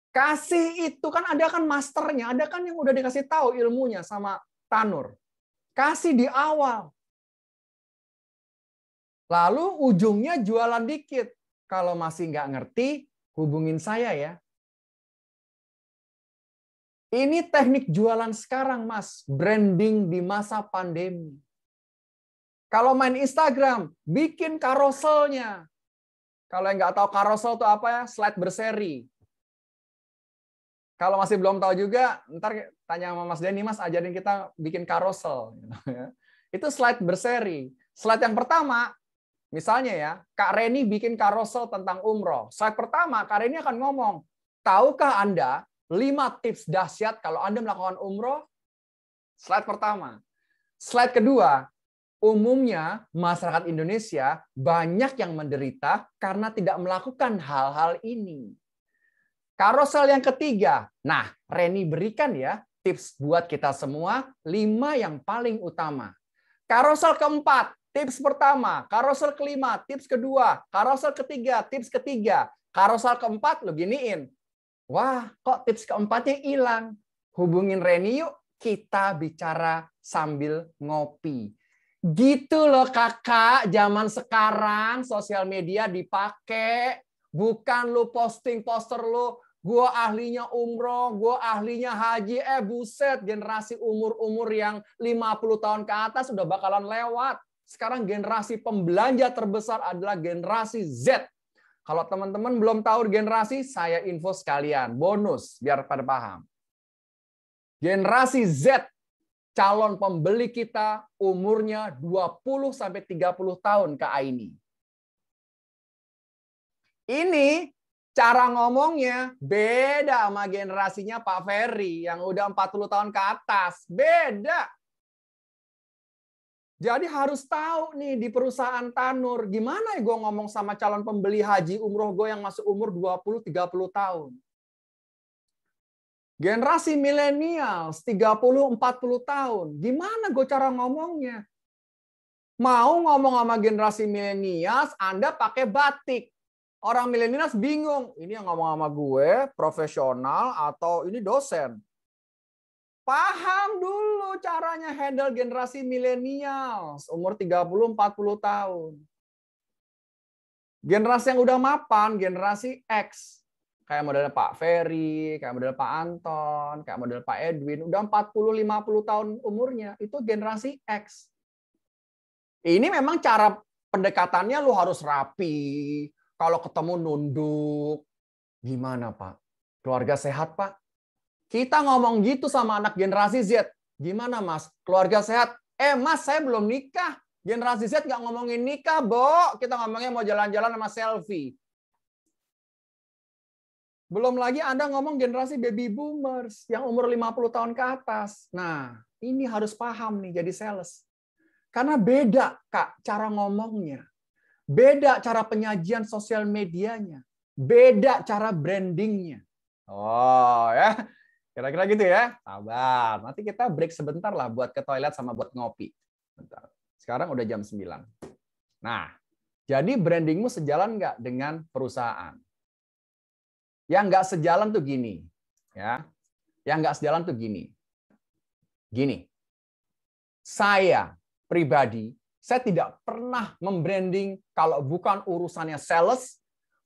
Kasih itu kan Anda kan masternya, Anda kan yang udah dikasih tahu ilmunya sama Tanur. Kasih di awal. Lalu ujungnya jualan dikit. Kalau masih nggak ngerti, hubungin saya ya. Ini teknik jualan sekarang, Mas. Branding di masa pandemi. Kalau main Instagram, bikin karuselnya. Kalau yang nggak tahu karusel itu apa ya? Slide berseri. Kalau masih belum tahu juga, ntar tanya sama Mas Denny, Mas ajarin kita bikin karusel. Itu slide berseri. Slide yang pertama, misalnya ya, Kak Reni bikin karusel tentang umroh. Slide pertama, Kak Reni akan ngomong, tahukah Anda 5 tips dahsyat kalau Anda melakukan umroh? Slide pertama. Slide kedua, umumnya masyarakat Indonesia banyak yang menderita karena tidak melakukan hal-hal ini. Karusel yang ketiga. Nah, Reni berikan ya tips buat kita semua 5 yang paling utama. Karusel keempat, tips pertama. Karusel kelima, tips kedua. Karusel ketiga, tips ketiga. Karusel keempat, lo giniin. Wah, kok tips keempatnya hilang? Hubungin Reni yuk, kita bicara sambil ngopi. Gitu loh kakak, zaman sekarang sosial media dipakai. Bukan lu posting poster lu, gue ahlinya umroh, gue ahlinya haji. Buset, generasi umur-umur yang 50 tahun ke atas udah bakalan lewat. Sekarang generasi pembelanja terbesar adalah generasi Z. Kalau teman-teman belum tahu generasi, saya info sekalian. Bonus, biar pada paham. Generasi Z, calon pembeli kita umurnya 20-30 tahun ke Aini. Ini cara ngomongnya beda sama generasinya Pak Ferry yang udah 40 tahun ke atas. Beda. Jadi harus tahu nih di perusahaan Tanur, gimana ya gue ngomong sama calon pembeli haji umroh gue yang masih umur 20-30 tahun. Generasi milenial 30-40 tahun. Gimana gue cara ngomongnya? Mau ngomong sama generasi milenial, Anda pakai batik. Orang milenial bingung. Ini yang ngomong sama gue, profesional atau ini dosen. Paham dulu caranya handle generasi milenial. Umur 30-40 tahun. Generasi yang udah mapan, generasi X. Kayak modelnya Pak Ferry, kayak model Pak Anton, kayak model Pak Edwin, udah 40-50 tahun umurnya, itu generasi X. Ini memang cara pendekatannya lu harus rapi, kalau ketemu nunduk. Gimana Pak? Keluarga sehat Pak? Kita ngomong gitu sama anak generasi Z. Gimana Mas? Keluarga sehat? Mas saya belum nikah. Generasi Z nggak ngomongin nikah, Bo. Kita ngomongnya mau jalan-jalan sama selfie. Belum lagi Anda ngomong generasi baby boomers yang umur 50 tahun ke atas. Nah, ini harus paham nih jadi sales. Karena beda, Kak, cara ngomongnya. Beda cara penyajian sosial medianya. Beda cara brandingnya. Oh, ya. Kira-kira gitu ya. Sabar. Nanti kita break sebentar lah buat ke toilet sama buat ngopi. Bentar. Sekarang udah jam 9. Nah, jadi brandingmu sejalan nggak dengan perusahaan? Yang nggak sejalan tuh gini, ya. Yang nggak sejalan tuh gini. Gini. Saya pribadi, saya tidak pernah membranding kalau bukan urusannya sales,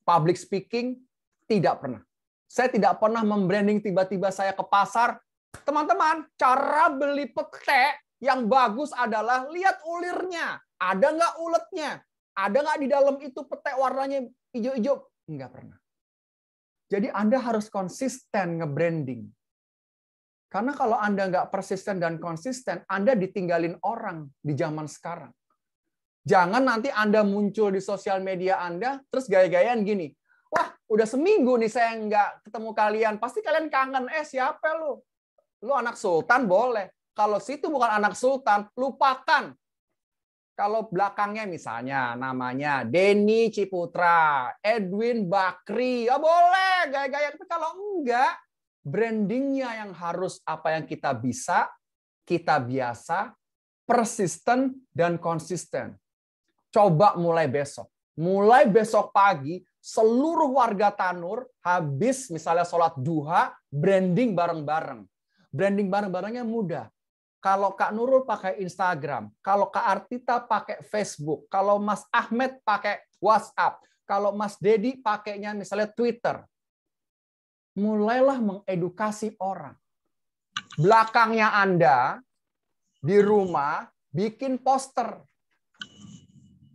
public speaking, tidak pernah. Saya tidak pernah membranding tiba-tiba saya ke pasar. Teman-teman, cara beli pete yang bagus adalah lihat ulirnya. Ada nggak uletnya? Ada nggak di dalam itu pete warnanya hijau-hijau? Nggak pernah. Jadi Anda harus konsisten nge-branding. Karena kalau Anda nggak persisten dan konsisten, Anda ditinggalin orang di zaman sekarang. Jangan nanti Anda muncul di sosial media Anda, terus gaya-gayaan gini. Wah, udah seminggu nih saya nggak ketemu kalian. Pasti kalian kangen. Siapa lu? Lu anak sultan boleh. Kalau situ bukan anak sultan, lupakan. Kalau belakangnya misalnya namanya Denny Ciputra, Edwin Bakri, ya boleh gaya-gaya. Tapi kalau enggak, brandingnya yang harus apa yang kita bisa, kita biasa, persisten dan konsisten. Coba mulai besok. Mulai besok pagi, seluruh warga Tanur habis misalnya sholat duha, branding bareng-bareng. Branding bareng-barengnya mudah. Kalau Kak Nurul pakai Instagram, kalau Kak Artita pakai Facebook, kalau Mas Ahmed pakai WhatsApp, kalau Mas Dedi pakainya misalnya Twitter. Mulailah mengedukasi orang. Belakangnya Anda di rumah bikin poster.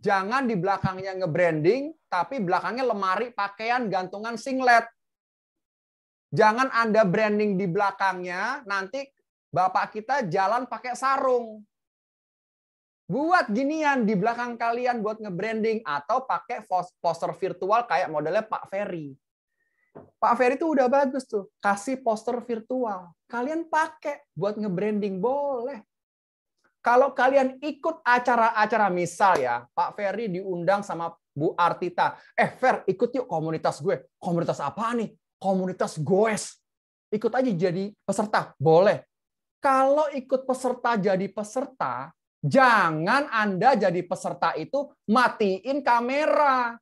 Jangan di belakangnya nge-branding, tapi belakangnya lemari pakaian gantungan singlet. Jangan Anda branding di belakangnya, nanti Bapak kita jalan pakai sarung. Buat ginian di belakang kalian buat nge-branding atau pakai poster virtual kayak modelnya Pak Ferry. Pak Ferry itu udah bagus tuh, kasih poster virtual. Kalian pakai buat nge-branding boleh. Kalau kalian ikut acara-acara misal ya, Pak Ferry diundang sama Bu Artita. Fer, ikut yuk komunitas gue. Komunitas apa nih? Komunitas goes. Ikut aja jadi peserta. Boleh. Kalau ikut peserta jadi peserta, jangan Anda jadi peserta itu matiin kamera.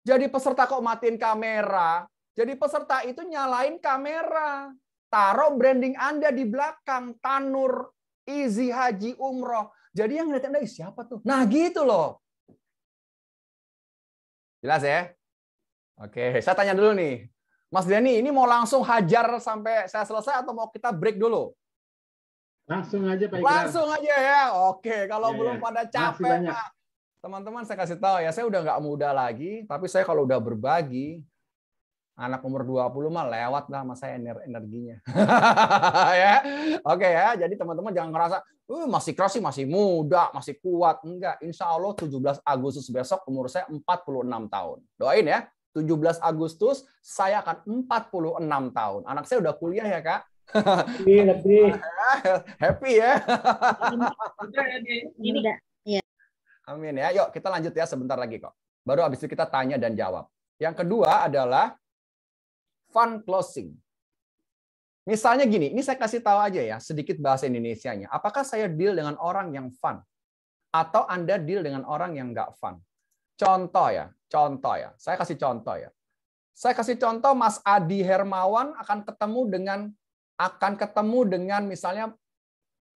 Jadi peserta kok matiin kamera? Jadi peserta itu nyalain kamera. taruh branding Anda di belakang, Tanur Easy Haji Umroh. Jadi yang ngeliatin Anda, siapa tuh? Nah gitu loh. Jelas ya? Oke, saya tanya dulu nih. Mas Denny, ini mau langsung hajar sampai saya selesai atau mau kita break dulu? Langsung aja Pak Ikrar. Langsung aja ya. Oke, kalau Iya, belum iya. pada Makasih capek, banyak. Pak. Teman-teman saya kasih tahu ya, saya udah nggak muda lagi, tapi saya kalau udah berbagi, anak umur 20 mah lewat lah sama saya energinya. Ya. Oke ya, jadi teman-teman jangan ngerasa, masih keras sih, masih muda, masih kuat. Enggak, insya Allah 17 Agustus besok umur saya 46 tahun. Doain ya, 17 Agustus saya akan 46 tahun. Anak saya udah kuliah ya, Kak. Happy ya. Amin ya. Yuk kita lanjut ya, sebentar lagi kok. Baru habis itu kita tanya dan jawab. Yang kedua adalah fun closing. Misalnya gini, ini saya kasih tahu aja ya, sedikit bahasa Indonesianya. Apakah saya deal dengan orang yang fun? Atau Anda deal dengan orang yang nggak fun? Contoh ya. Saya kasih contoh ya. Saya kasih contoh Mas Adi Hermawan akan ketemu dengan misalnya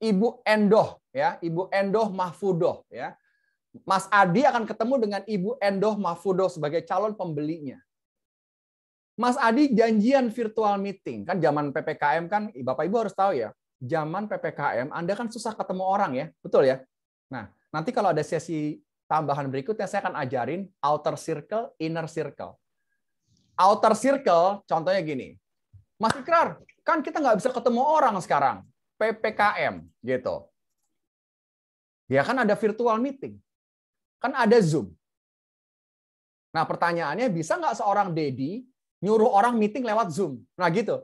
Ibu Endoh ya, Ibu Endoh Mahfudoh ya. Mas Adi akan ketemu dengan Ibu Endoh Mahfudoh sebagai calon pembelinya. Mas Adi janjian virtual meeting. Kan zaman PPKM kan Bapak Ibu harus tahu ya, zaman PPKM Anda kan susah ketemu orang ya, betul ya? Nah, nanti kalau ada sesi tambahan berikutnya saya akan ajarin outer circle, inner circle. Outer circle contohnya gini. Mas Ikrar, kan kita nggak bisa ketemu orang sekarang. PPKM gitu. Ya kan ada virtual meeting. Kan ada Zoom. Nah pertanyaannya, bisa nggak seorang Dedi nyuruh orang meeting lewat Zoom? Nah gitu.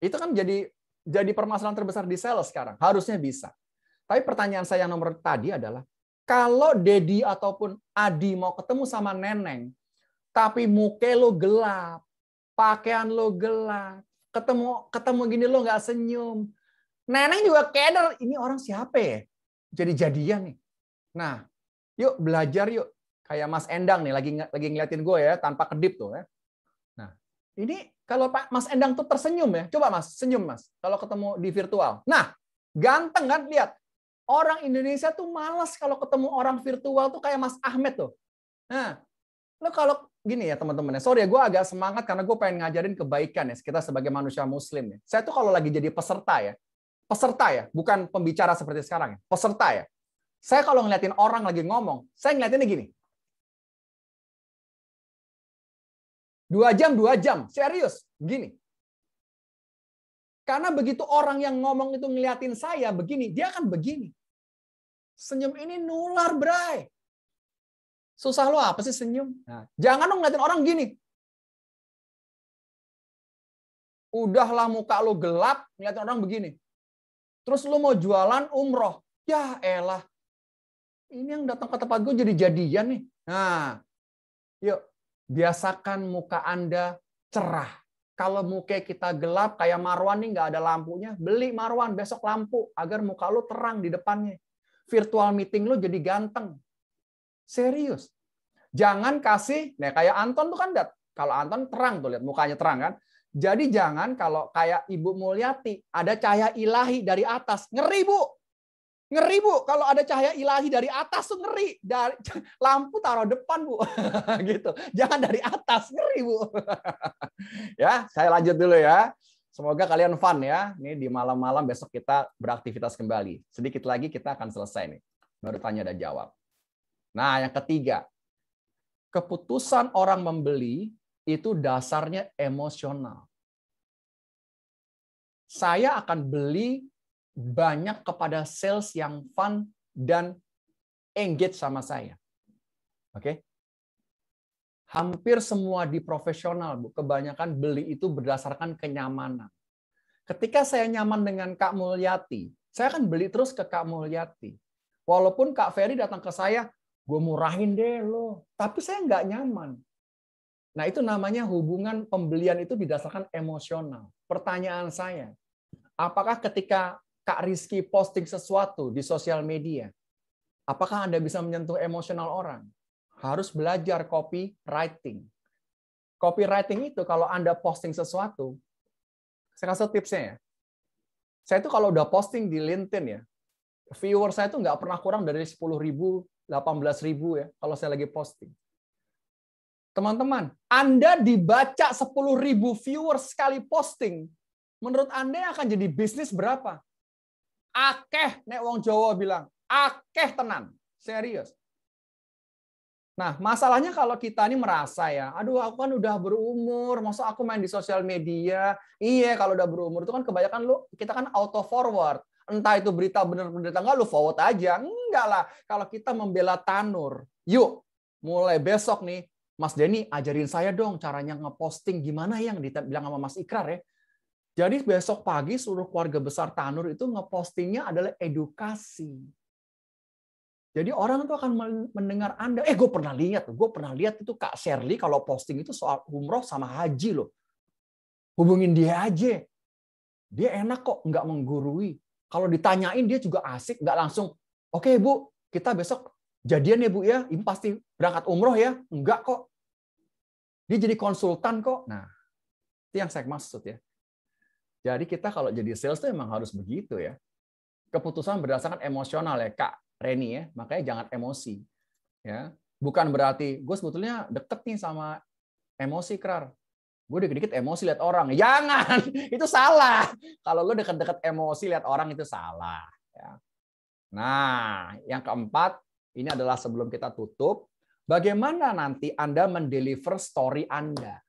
Itu kan jadi permasalahan terbesar di sales sekarang. Harusnya bisa. Tapi pertanyaan saya yang nomor tadi adalah, kalau Dedi ataupun Adi mau ketemu sama Neneng, tapi muka lo gelap, pakaian lo gelap, ketemu gini lo nggak senyum, Neneng juga keder, ini orang siapa ya? Jadi-jadian nih. Nah, yuk belajar yuk. Kayak Mas Endang nih, lagi ngeliatin gue ya, tanpa kedip tuh ya. Nah, ini kalau Pak Mas Endang tuh tersenyum ya. Coba Mas, senyum Mas. Kalau ketemu di virtual. Nah, ganteng kan? Lihat. Orang Indonesia tuh malas kalau ketemu orang virtual tuh kayak Mas Ahmed tuh. Nah, lo kalau gini ya teman-teman, sorry ya, gue agak semangat karena gue pengen ngajarin kebaikan ya, kita sebagai manusia muslim ya. Saya tuh kalau lagi jadi peserta ya, bukan pembicara seperti sekarang ya, peserta ya. Saya kalau ngeliatin orang lagi ngomong, saya ngeliatinnya gini. 2 jam, serius, gini. Karena begitu orang yang ngomong itu ngeliatin saya begini, dia akan begini. Senyum ini nular, bray. Susah lo apa sih senyum? Nah, jangan dong ngeliatin orang gini. Udahlah muka lo gelap, ngeliatin orang begini. Terus lo mau jualan umroh. Ya elah. Ini yang datang ke tempat gue jadi-jadian nih. Nah, yuk biasakan muka Anda cerah. Kalau muka kita gelap kayak Marwan nih nggak ada lampunya, beli Marwan besok lampu agar muka lo terang di depannya. Virtual meeting lo jadi ganteng. Serius. Jangan kasih, nah kayak Anton tuh kan, kalau Anton terang tuh lihat mukanya terang kan. Jadi jangan kalau kayak Ibu Mulyati ada cahaya ilahi dari atas, ngeri Bu. Ngeri Bu, kalau ada cahaya ilahi dari atas tuh ngeri. Dari lampu taruh depan Bu. Gitu. Jangan dari atas, ngeri Bu. Ya, saya lanjut dulu ya. Semoga kalian fun ya. Ini di malam-malam besok kita beraktivitas kembali. Sedikit lagi kita akan selesai nih. Baru tanya dan jawab. Nah, yang ketiga. Keputusan orang membeli itu dasarnya emosional. Saya akan beli banyak kepada sales yang fun dan engage sama saya. Oke? Hampir semua di profesional, Bu, kebanyakan beli itu berdasarkan kenyamanan. Ketika saya nyaman dengan Kak Mulyati, saya akan beli terus ke Kak Mulyati. Walaupun Kak Ferry datang ke saya, gue murahin deh lo, tapi saya nggak nyaman. Nah, itu namanya hubungan pembelian itu didasarkan emosional. Pertanyaan saya, apakah ketika Kak Rizky posting sesuatu di sosial media, apakah Anda bisa menyentuh emosional orang? Harus belajar copywriting. Copywriting itu kalau Anda posting sesuatu, Saya kasih tipsnya ya. Saya itu kalau udah posting di LinkedIn ya, viewer saya itu nggak pernah kurang dari 10.000, 18.000 ya, kalau saya lagi posting. Teman-teman, Anda dibaca 10.000 viewers sekali posting, menurut Anda akan jadi bisnis berapa? Akeh, nek wong Jawa bilang, akeh tenan, serius. Nah, masalahnya kalau kita ini merasa ya, aduh aku kan udah berumur, masa aku main di sosial media? Iya, kalau udah berumur itu kan kebanyakan kita kan auto forward. Entah itu berita benar berita enggak, lu forward aja. Enggak lah, kalau kita membela Tanur. Yuk, mulai besok nih, Mas Denny ajarin saya dong caranya ngeposting gimana yang dibilang sama Mas Ikrar ya. Jadi besok pagi seluruh keluarga besar Tanur itu ngepostingnya adalah edukasi. Jadi orang itu akan mendengar Anda. Gue pernah lihat itu Kak Shirley kalau posting itu soal umroh sama haji loh. Hubungin dia aja. Dia enak kok, nggak menggurui. Kalau ditanyain dia juga asik, nggak langsung, oke Bu, kita besok jadian ya Bu ya, ini pasti berangkat umroh ya. Enggak kok. Dia jadi konsultan kok. Nah, itu yang saya maksud ya. Jadi kita kalau jadi sales itu emang harus begitu ya. Keputusan berdasarkan emosional ya Kak Reni ya, makanya jangan emosi. Ya, bukan berarti gue sebetulnya deket nih sama emosi Krar. Gue dikit-dikit emosi lihat orang. Jangan, itu salah. Kalau lo deket-deket emosi lihat orang itu salah. Ya. Nah, yang keempat, ini adalah sebelum kita tutup, bagaimana nanti Anda mendeliver story Anda?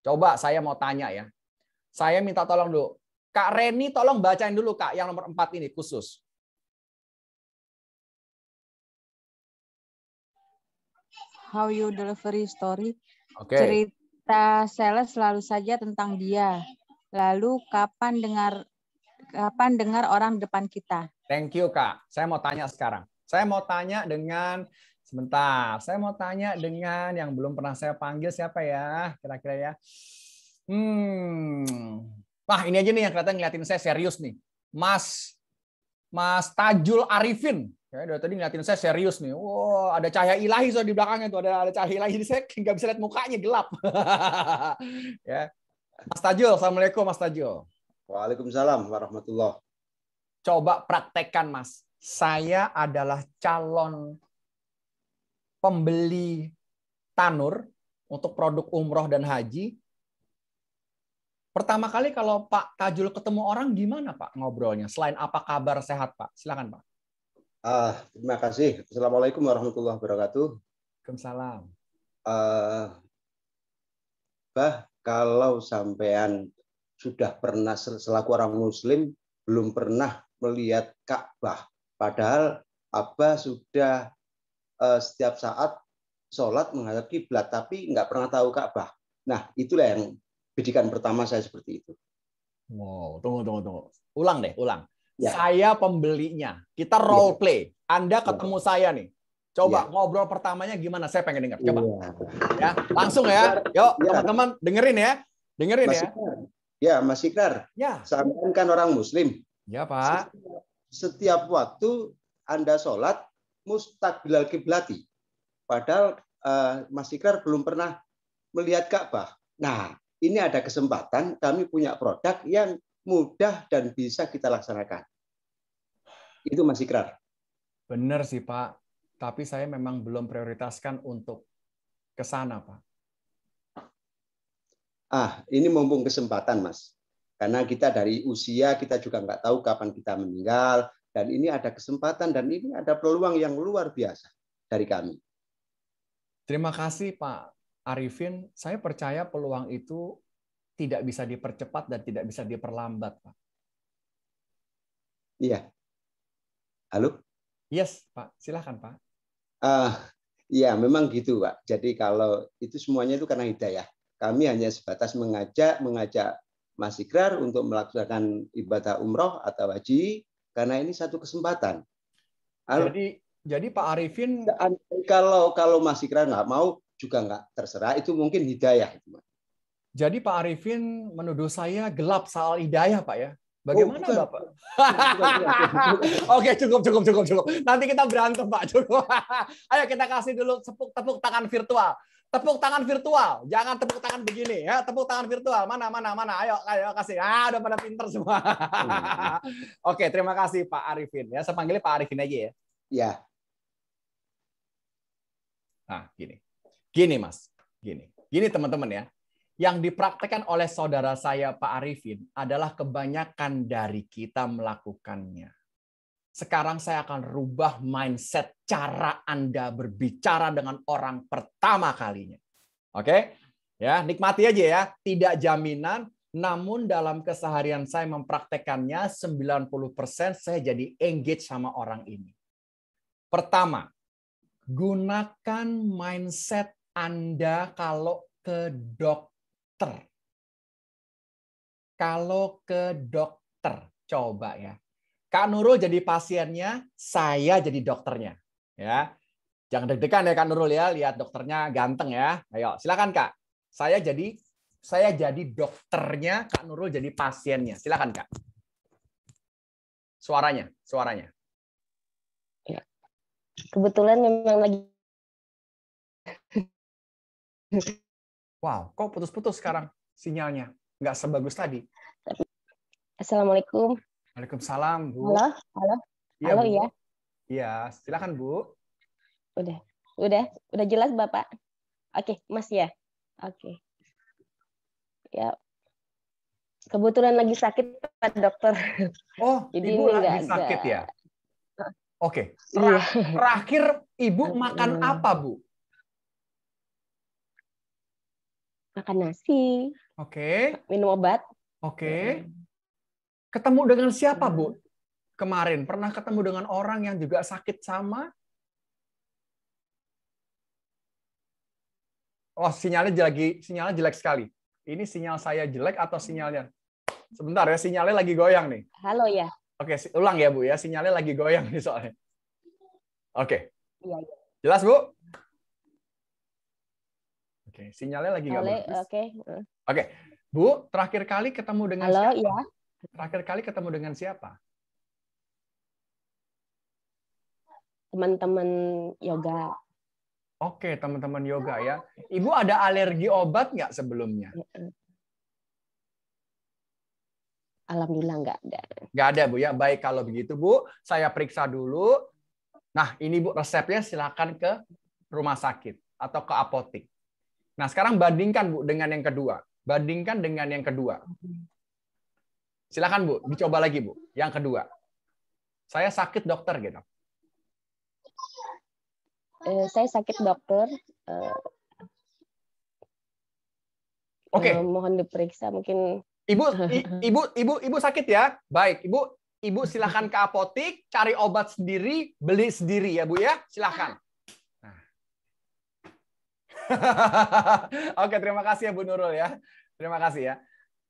Coba saya mau tanya ya. Saya minta tolong dulu. Kak Reni tolong bacain dulu Kak, yang nomor 4 ini khusus. How you delivery story. Okay. Cerita sales selalu saja tentang dia. Lalu kapan dengar orang depan kita? Thank you Kak. Saya mau tanya sekarang. Saya mau tanya dengan Saya mau tanya dengan yang belum pernah saya panggil siapa ya? Kira-kira ya. Wah, ini aja nih yang kelihatan ngeliatin saya serius nih. Mas Tajul Arifin. Ya, dari tadi ngeliatin saya serius nih. Wow, ada cahaya ilahi di belakangnya tuh, ada cahaya ilahi. Jadi saya nggak bisa lihat mukanya, gelap. Ya. Mas Tajul, Assalamualaikum Mas Tajul. Waalaikumsalam warahmatullahi. Coba praktekkan Mas. Saya adalah calon pembeli Tanur untuk produk umroh dan haji. Pertama kali kalau Pak Tajul ketemu orang gimana Pak ngobrolnya? Selain apa kabar sehat Pak? Silakan Pak. Terima kasih. Assalamualaikum warahmatullahi wabarakatuh. Waalaikumsalam. Kalau sampean sudah pernah selaku orang Muslim belum pernah melihat Ka'bah, padahal Abah sudah setiap saat sholat menghadap kiblat, tapi nggak pernah tahu Ka'bah. Nah, itulah yang pendidikan pertama saya seperti itu. Wow, tunggu. Ulang deh. Ya. Saya pembelinya. Kita role play. Anda ketemu saya nih. Coba ngobrol pertamanya gimana? Saya pengen dengar. Coba. Ya, langsung ya. Yuk, teman-teman dengerin ya. Mas Ikrar. Ya, Mas Ikrar. Ya. Sampean kan orang Muslim. Ya, Pak. Setiap waktu Anda sholat mustaqbilal kiblati. Padahal Mas Ikrar belum pernah melihat Ka'bah. Nah, ini ada kesempatan kami punya produk yang mudah dan bisa kita laksanakan. Itu Mas Ikrar. Benar sih Pak. Tapi saya memang belum prioritaskan untuk ke sana Pak. Ini mumpung kesempatan Mas. Karena kita dari usia kita juga nggak tahu kapan kita meninggal. Dan ini ada kesempatan dan ini ada peluang yang luar biasa dari kami. Terima kasih Pak Arifin. Saya percaya peluang itu tidak bisa dipercepat dan tidak bisa diperlambat, Pak. Iya. Halo? Yes, Pak. Silakan, Pak. Iya, memang gitu, Pak. Jadi kalau itu semuanya itu karena hidayah. Kami hanya sebatas mengajak Mas Ikrar untuk melaksanakan ibadah umroh atau haji, karena ini satu kesempatan. Jadi Pak Arifin, kalau Mas Ikrar nggak mau juga nggak terserah, itu mungkin hidayah. Jadi Pak Arifin menuduh saya gelap soal hidayah, Pak ya? Bagaimana Bapak? Oke, cukup. Nanti kita berantem, Pak. Cukup. Ayo kita kasih dulu tepuk tangan virtual. Tepuk tangan virtual, jangan tepuk tangan begini ya. Tepuk tangan virtual, mana? Ayo kasih. Udah pada pinter semua. Oke, terima kasih Pak Arifin ya. Saya panggilnya Pak Arifin aja ya. Ya. Nah, gini Mas, gini teman-teman ya. Yang dipraktekkan oleh saudara saya Pak Arifin adalah kebanyakan dari kita melakukannya. Sekarang saya akan rubah mindset cara Anda berbicara dengan orang pertama kalinya. Oke? Ya, nikmati aja ya. Tidak jaminan, namun dalam keseharian saya mempraktekannya 90% saya jadi engage sama orang ini. Pertama, gunakan mindset Anda kalau ke dokter. Kalau ke dokter, coba ya. Kak Nurul jadi pasiennya, saya jadi dokternya. Ya, jangan deg-degan ya Kak Nurul ya, lihat dokternya ganteng ya. Ayo, silakan Kak. Saya jadi dokternya, Kak Nurul jadi pasiennya. Silakan Kak. Suaranya. Ya. Kebetulan memang lagi. Wow, kok putus-putus sekarang sinyalnya? Nggak sebagus tadi. Assalamualaikum. Waalaikumsalam, Bu. Halo. Iya, Halo Bu. ya. Iya, silakan Bu. Udah jelas Bapak. Oke, Mas ya. Oke. Ya. Kebetulan lagi sakit Pak Dokter. Oh, jadi Ibu lagi sakit ya? Oke. Terakhir Ibu makan apa, Bu? Makan nasi. Oke. Minum obat. Oke. Ketemu dengan siapa, Bu? Kemarin pernah ketemu dengan orang yang juga sakit sama? Oh, sinyalnya jelek sekali. Ini sinyal saya jelek atau sinyalnya? Sebentar ya, sinyalnya lagi goyang nih. Halo ya. Oke, ulang ya, Bu ya. Sinyalnya lagi goyang nih soalnya. Oke. Iya. Jelas, Bu? Oke, sinyalnya lagi nggak bagus. Oke. Bu, terakhir kali ketemu dengan siapa? Iya. Terakhir kali ketemu dengan siapa? Teman-teman yoga. Oke, teman-teman yoga ya. Ibu ada alergi obat nggak sebelumnya? Alhamdulillah nggak ada. Nggak ada, Bu ya. Baik, kalau begitu, Bu, saya periksa dulu. Nah, ini Bu resepnya, silakan ke rumah sakit atau ke apotik. Nah, sekarang bandingkan, Bu, dengan yang kedua. Bandingkan dengan yang kedua. Silakan Bu, dicoba lagi Bu. Yang kedua, saya sakit dokter gitu. Saya sakit dokter. Oke. Mohon diperiksa mungkin. Ibu sakit ya? Baik, Ibu silakan ke apotik, cari obat sendiri, beli sendiri ya Bu ya. Silakan. Nah. Oke, terima kasih ya Bu Nurul ya. Terima kasih ya.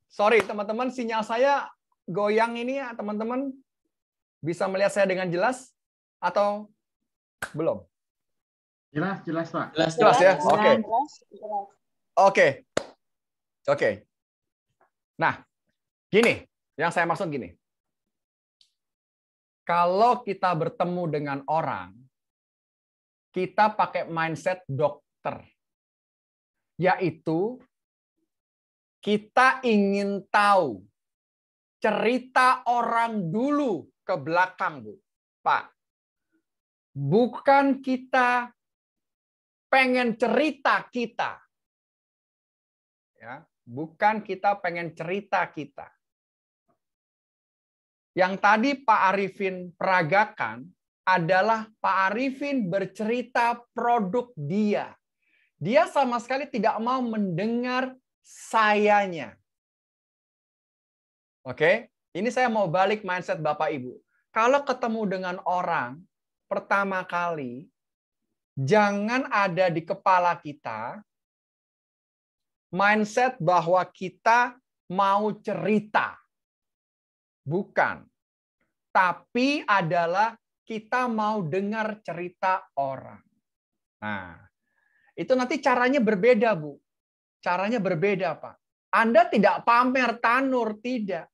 Sorry teman-teman, sinyal saya goyang ini ya teman-teman. Bisa melihat saya dengan jelas atau belum? Jelas Pak. Jelas ya. Oke. Nah, gini, yang saya maksud gini. Kalau kita bertemu dengan orang, kita pakai mindset dokter. Yaitu kita ingin tahu cerita orang dulu ke belakang, Bu. Pak. Bukan kita pengen cerita kita. Ya, bukan kita pengen cerita kita. Yang tadi Pak Arifin peragakan adalah Pak Arifin bercerita produk dia. Dia sama sekali tidak mau mendengar sayanya. Oke, ini saya mau balik mindset Bapak Ibu. Kalau ketemu dengan orang pertama kali, jangan ada di kepala kita mindset bahwa kita mau cerita. Bukan. Tapi adalah kita mau dengar cerita orang. Nah, itu nanti caranya berbeda, Bu. Caranya berbeda, Pak. Anda tidak pamer tanur, tidak.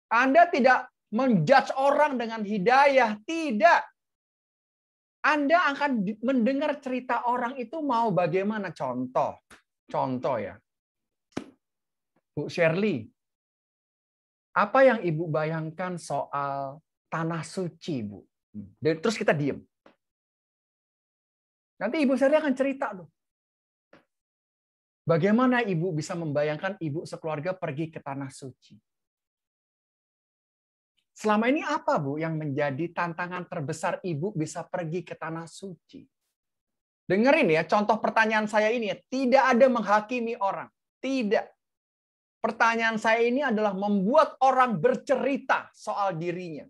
Anda tidak menjudge orang dengan hidayah, tidak. Anda akan mendengar cerita orang itu mau bagaimana. Contoh ya. Bu Shirley, apa yang Ibu bayangkan soal tanah suci, Bu? Terus kita diem. Nanti Ibu Shirley akan cerita tuh. Bagaimana Ibu bisa membayangkan Ibu sekeluarga pergi ke tanah suci? Selama ini apa, Bu, yang menjadi tantangan terbesar Ibu bisa pergi ke tanah suci? Dengerin ya, contoh pertanyaan saya ini ya, tidak ada menghakimi orang. Tidak. Pertanyaan saya ini adalah membuat orang bercerita soal dirinya.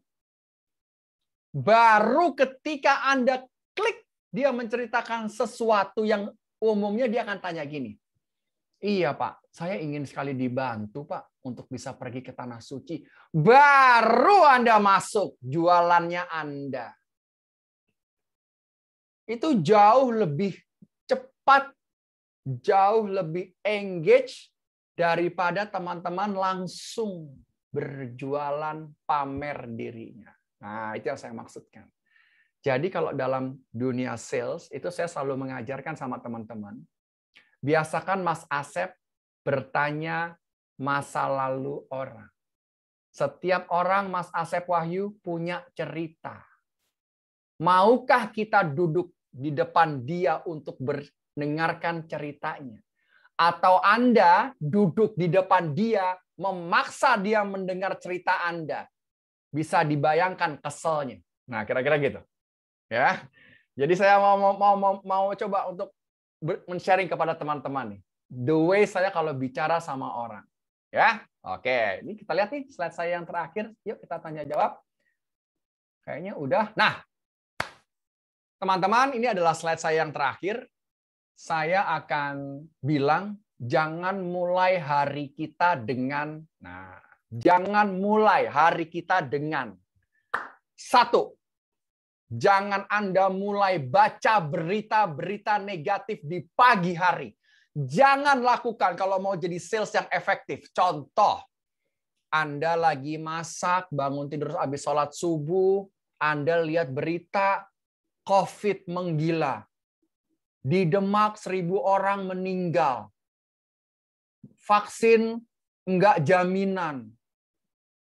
Baru ketika Anda klik, dia menceritakan sesuatu yang umumnya dia akan tanya gini. Iya Pak, saya ingin sekali dibantu Pak untuk bisa pergi ke tanah suci. Baru Anda masuk jualannya Anda. Itu jauh lebih cepat, jauh lebih engage daripada teman-teman langsung berjualan pamer dirinya. Nah, itu yang saya maksudkan. Jadi kalau dalam dunia sales, itu saya selalu mengajarkan sama teman-teman, biasakan Mas Asep bertanya masa lalu orang. Setiap orang Mas Asep Wahyu punya cerita. Maukah kita duduk di depan dia untuk mendengarkan ceritanya? Atau Anda duduk di depan dia, memaksa dia mendengar cerita Anda? Bisa dibayangkan keselnya. Nah, kira-kira gitu. Ya. Jadi saya mau coba untuk men-sharing kepada teman-teman nih. The way saya kalau bicara sama orang. Ya. Oke, ini kita lihat nih slide saya yang terakhir. Yuk kita tanya jawab. Kayaknya udah. Nah, teman-teman, ini adalah slide saya yang terakhir. Saya akan bilang jangan mulai hari kita dengan jangan mulai hari kita dengan 1. Jangan Anda mulai baca berita-berita negatif di pagi hari. Jangan lakukan kalau mau jadi sales yang efektif. Contoh, Anda lagi masak, bangun tidur habis sholat subuh, Anda lihat berita COVID menggila. Di Demak 1.000 orang meninggal. Vaksin enggak jaminan.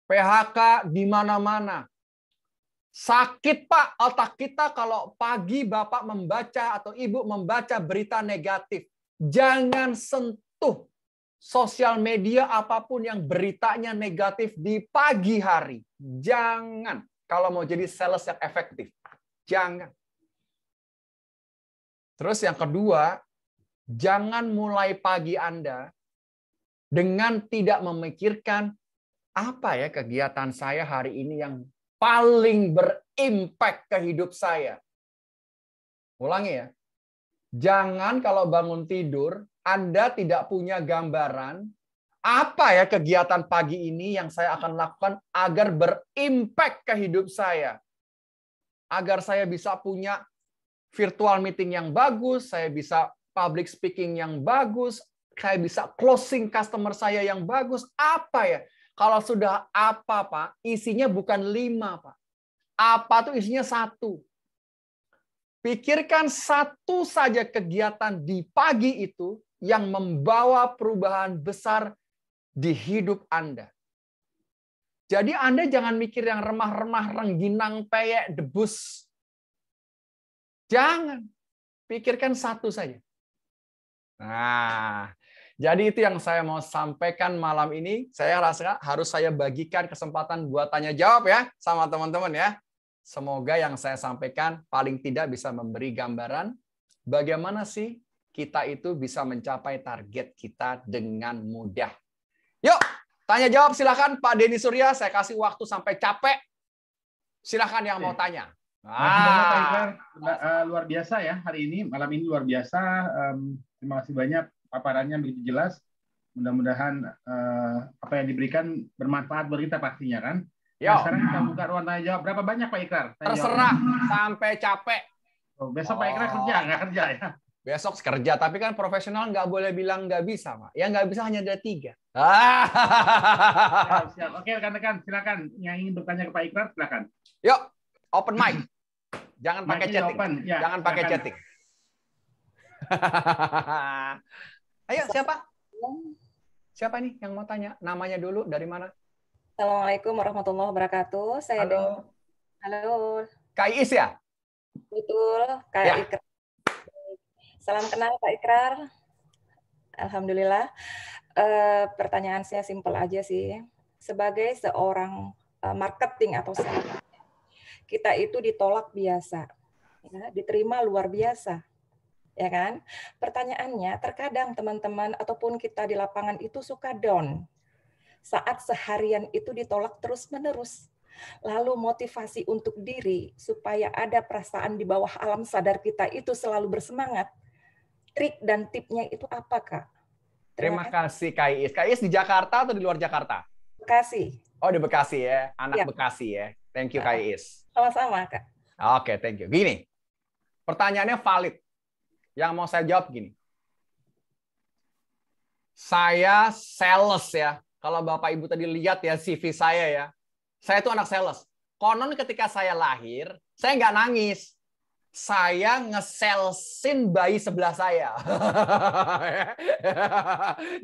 PHK di mana-mana. Sakit Pak otak kita kalau pagi Bapak membaca atau Ibu membaca berita negatif. Jangan sentuh sosial media apapun yang beritanya negatif di pagi hari. Jangan. Kalau mau jadi sales yang efektif. Jangan. Terus yang kedua, jangan mulai pagi Anda dengan tidak memikirkan apa ya kegiatan saya hari ini yang paling berimpact ke hidup saya. Ulangi ya. Jangan kalau bangun tidur, Anda tidak punya gambaran apa ya kegiatan pagi ini yang saya akan lakukan agar berimpact ke hidup saya. Agar saya bisa punya virtual meeting yang bagus, saya bisa public speaking yang bagus, saya bisa closing customer saya yang bagus. Apa ya? Kalau sudah apa, Pak, isinya bukan 5, Pak. Apa tuh isinya 1. Pikirkan 1 saja kegiatan di pagi itu yang membawa perubahan besar di hidup Anda. Jadi Anda jangan mikir yang remah-remah, rengginang, peyek, debus. Jangan. Pikirkan 1 saja. Nah, jadi itu yang saya mau sampaikan malam ini. Saya rasa harus saya bagikan kesempatan buat tanya jawab ya sama teman-teman ya. Semoga yang saya sampaikan paling tidak bisa memberi gambaran bagaimana sih kita itu bisa mencapai target kita dengan mudah. Yuk, tanya jawab silakan Pak Denny Surya. Saya kasih waktu sampai capek. Silakan yang mau tanya. Banyak Pak Ikrar, luar biasa ya hari ini, malam ini luar biasa. Terima kasih banyak paparannya begitu jelas. Mudah-mudahan apa yang diberikan bermanfaat buat kita pastinya kan. Nah, sekarang kita buka ruang tanya jawab. Berapa banyak Pak Ikrar? Terserah sampai capek. Besok Pak Ikrar kerja nggak kerja ya? Besok kerja, tapi kan profesional nggak boleh bilang nggak bisa, Pak. Yang nggak bisa hanya ada 3. Siap. Oke rekan-rekan, silakan yang ingin bertanya ke Pak Ikrar silakan. Yuk, open mic. Jangan pakai chatting. Ya, Jangan pakai chatting. Ayo, siapa? Siapa nih yang mau tanya? Namanya dulu, dari mana? Assalamualaikum warahmatullahi wabarakatuh. Saya Halo. Halo. Kak Iis ya? Betul, Kak Ya. Ikrar. Salam kenal Pak Ikrar. Alhamdulillah. Pertanyaan saya simpel aja sih. Sebagai seorang marketing atau sales, kita itu ditolak biasa, ya, diterima luar biasa, ya kan? Pertanyaannya, terkadang teman-teman ataupun kita di lapangan itu suka down saat seharian itu ditolak terus-menerus. Lalu motivasi untuk diri supaya ada perasaan di bawah alam sadar kita itu selalu bersemangat. Trik dan tipnya itu apa, Kak? Terima kasih, Kak Iis. Kak Iis di Jakarta atau di luar Jakarta? Bekasi. Oh, di Bekasi ya. Anak Ya. Bekasi ya. Thank you, Kak Iis. Sama-sama, Kak. Oke, thank you. Gini, pertanyaannya valid. Yang mau saya jawab gini. Saya sales ya. Kalau Bapak Ibu tadi lihat ya CV saya ya. Saya itu anak sales. Konon ketika saya lahir, saya nggak nangis. Saya nge-salesin bayi sebelah saya.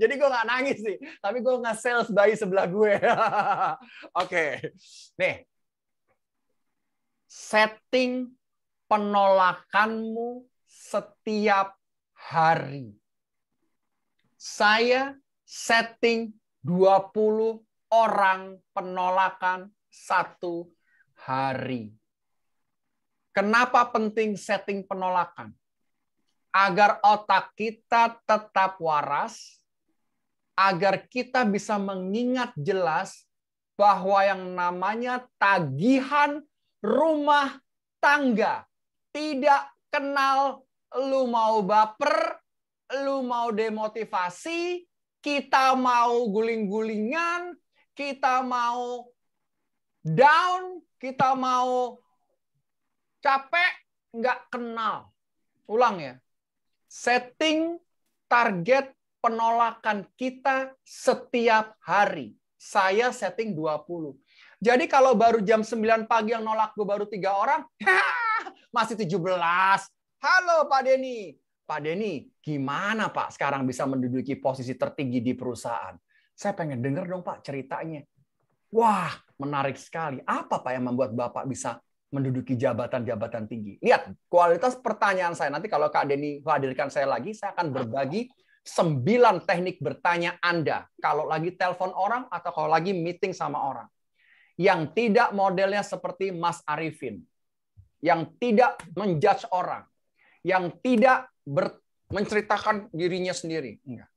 Jadi gue nggak nangis sih. Tapi gue nge-sales bayi sebelah gue. Oke. Nih. Setting penolakanmu setiap hari. Saya setting 20 orang penolakan satu hari. Kenapa penting setting penolakan? Agar otak kita tetap waras, agar kita bisa mengingat jelas bahwa yang namanya tagihan rumah tangga tidak kenal lu mau baper, lu mau demotivasi, kita mau guling-gulingan, kita mau down, kita mau capek, nggak kenal. Ulang ya. Setting target penolakan kita setiap hari. Saya setting 20. Jadi kalau baru jam 9 pagi yang nolak gue baru 3 orang, masih 17. Halo Pak Denny. Pak Denny, gimana Pak sekarang bisa menduduki posisi tertinggi di perusahaan? Saya pengen denger dong Pak ceritanya. Wah, menarik sekali. Apa Pak yang membuat Bapak bisa menduduki jabatan-jabatan tinggi? Lihat, kualitas pertanyaan saya. Nanti kalau Kak Denny hadirkan saya lagi, saya akan berbagi 9 teknik bertanya Anda. Kalau lagi telepon orang atau kalau lagi meeting sama orang. Yang tidak modelnya seperti Mas Arifin. Yang tidak menjudge orang. Yang tidak menceritakan dirinya sendiri. Enggak.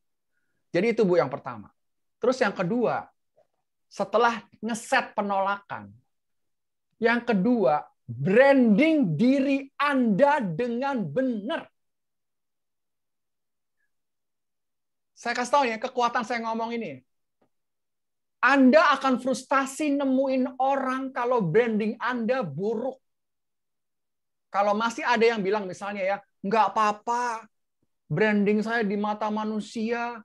Jadi itu Bu yang pertama. Terus yang kedua, setelah ngeset penolakan, yang kedua, branding diri Anda dengan benar. Saya kasih tahu ya, kekuatan saya ngomong ini. Anda akan frustasi nemuin orang kalau branding Anda buruk. Kalau masih ada yang bilang misalnya ya, nggak apa-apa, branding saya di mata manusia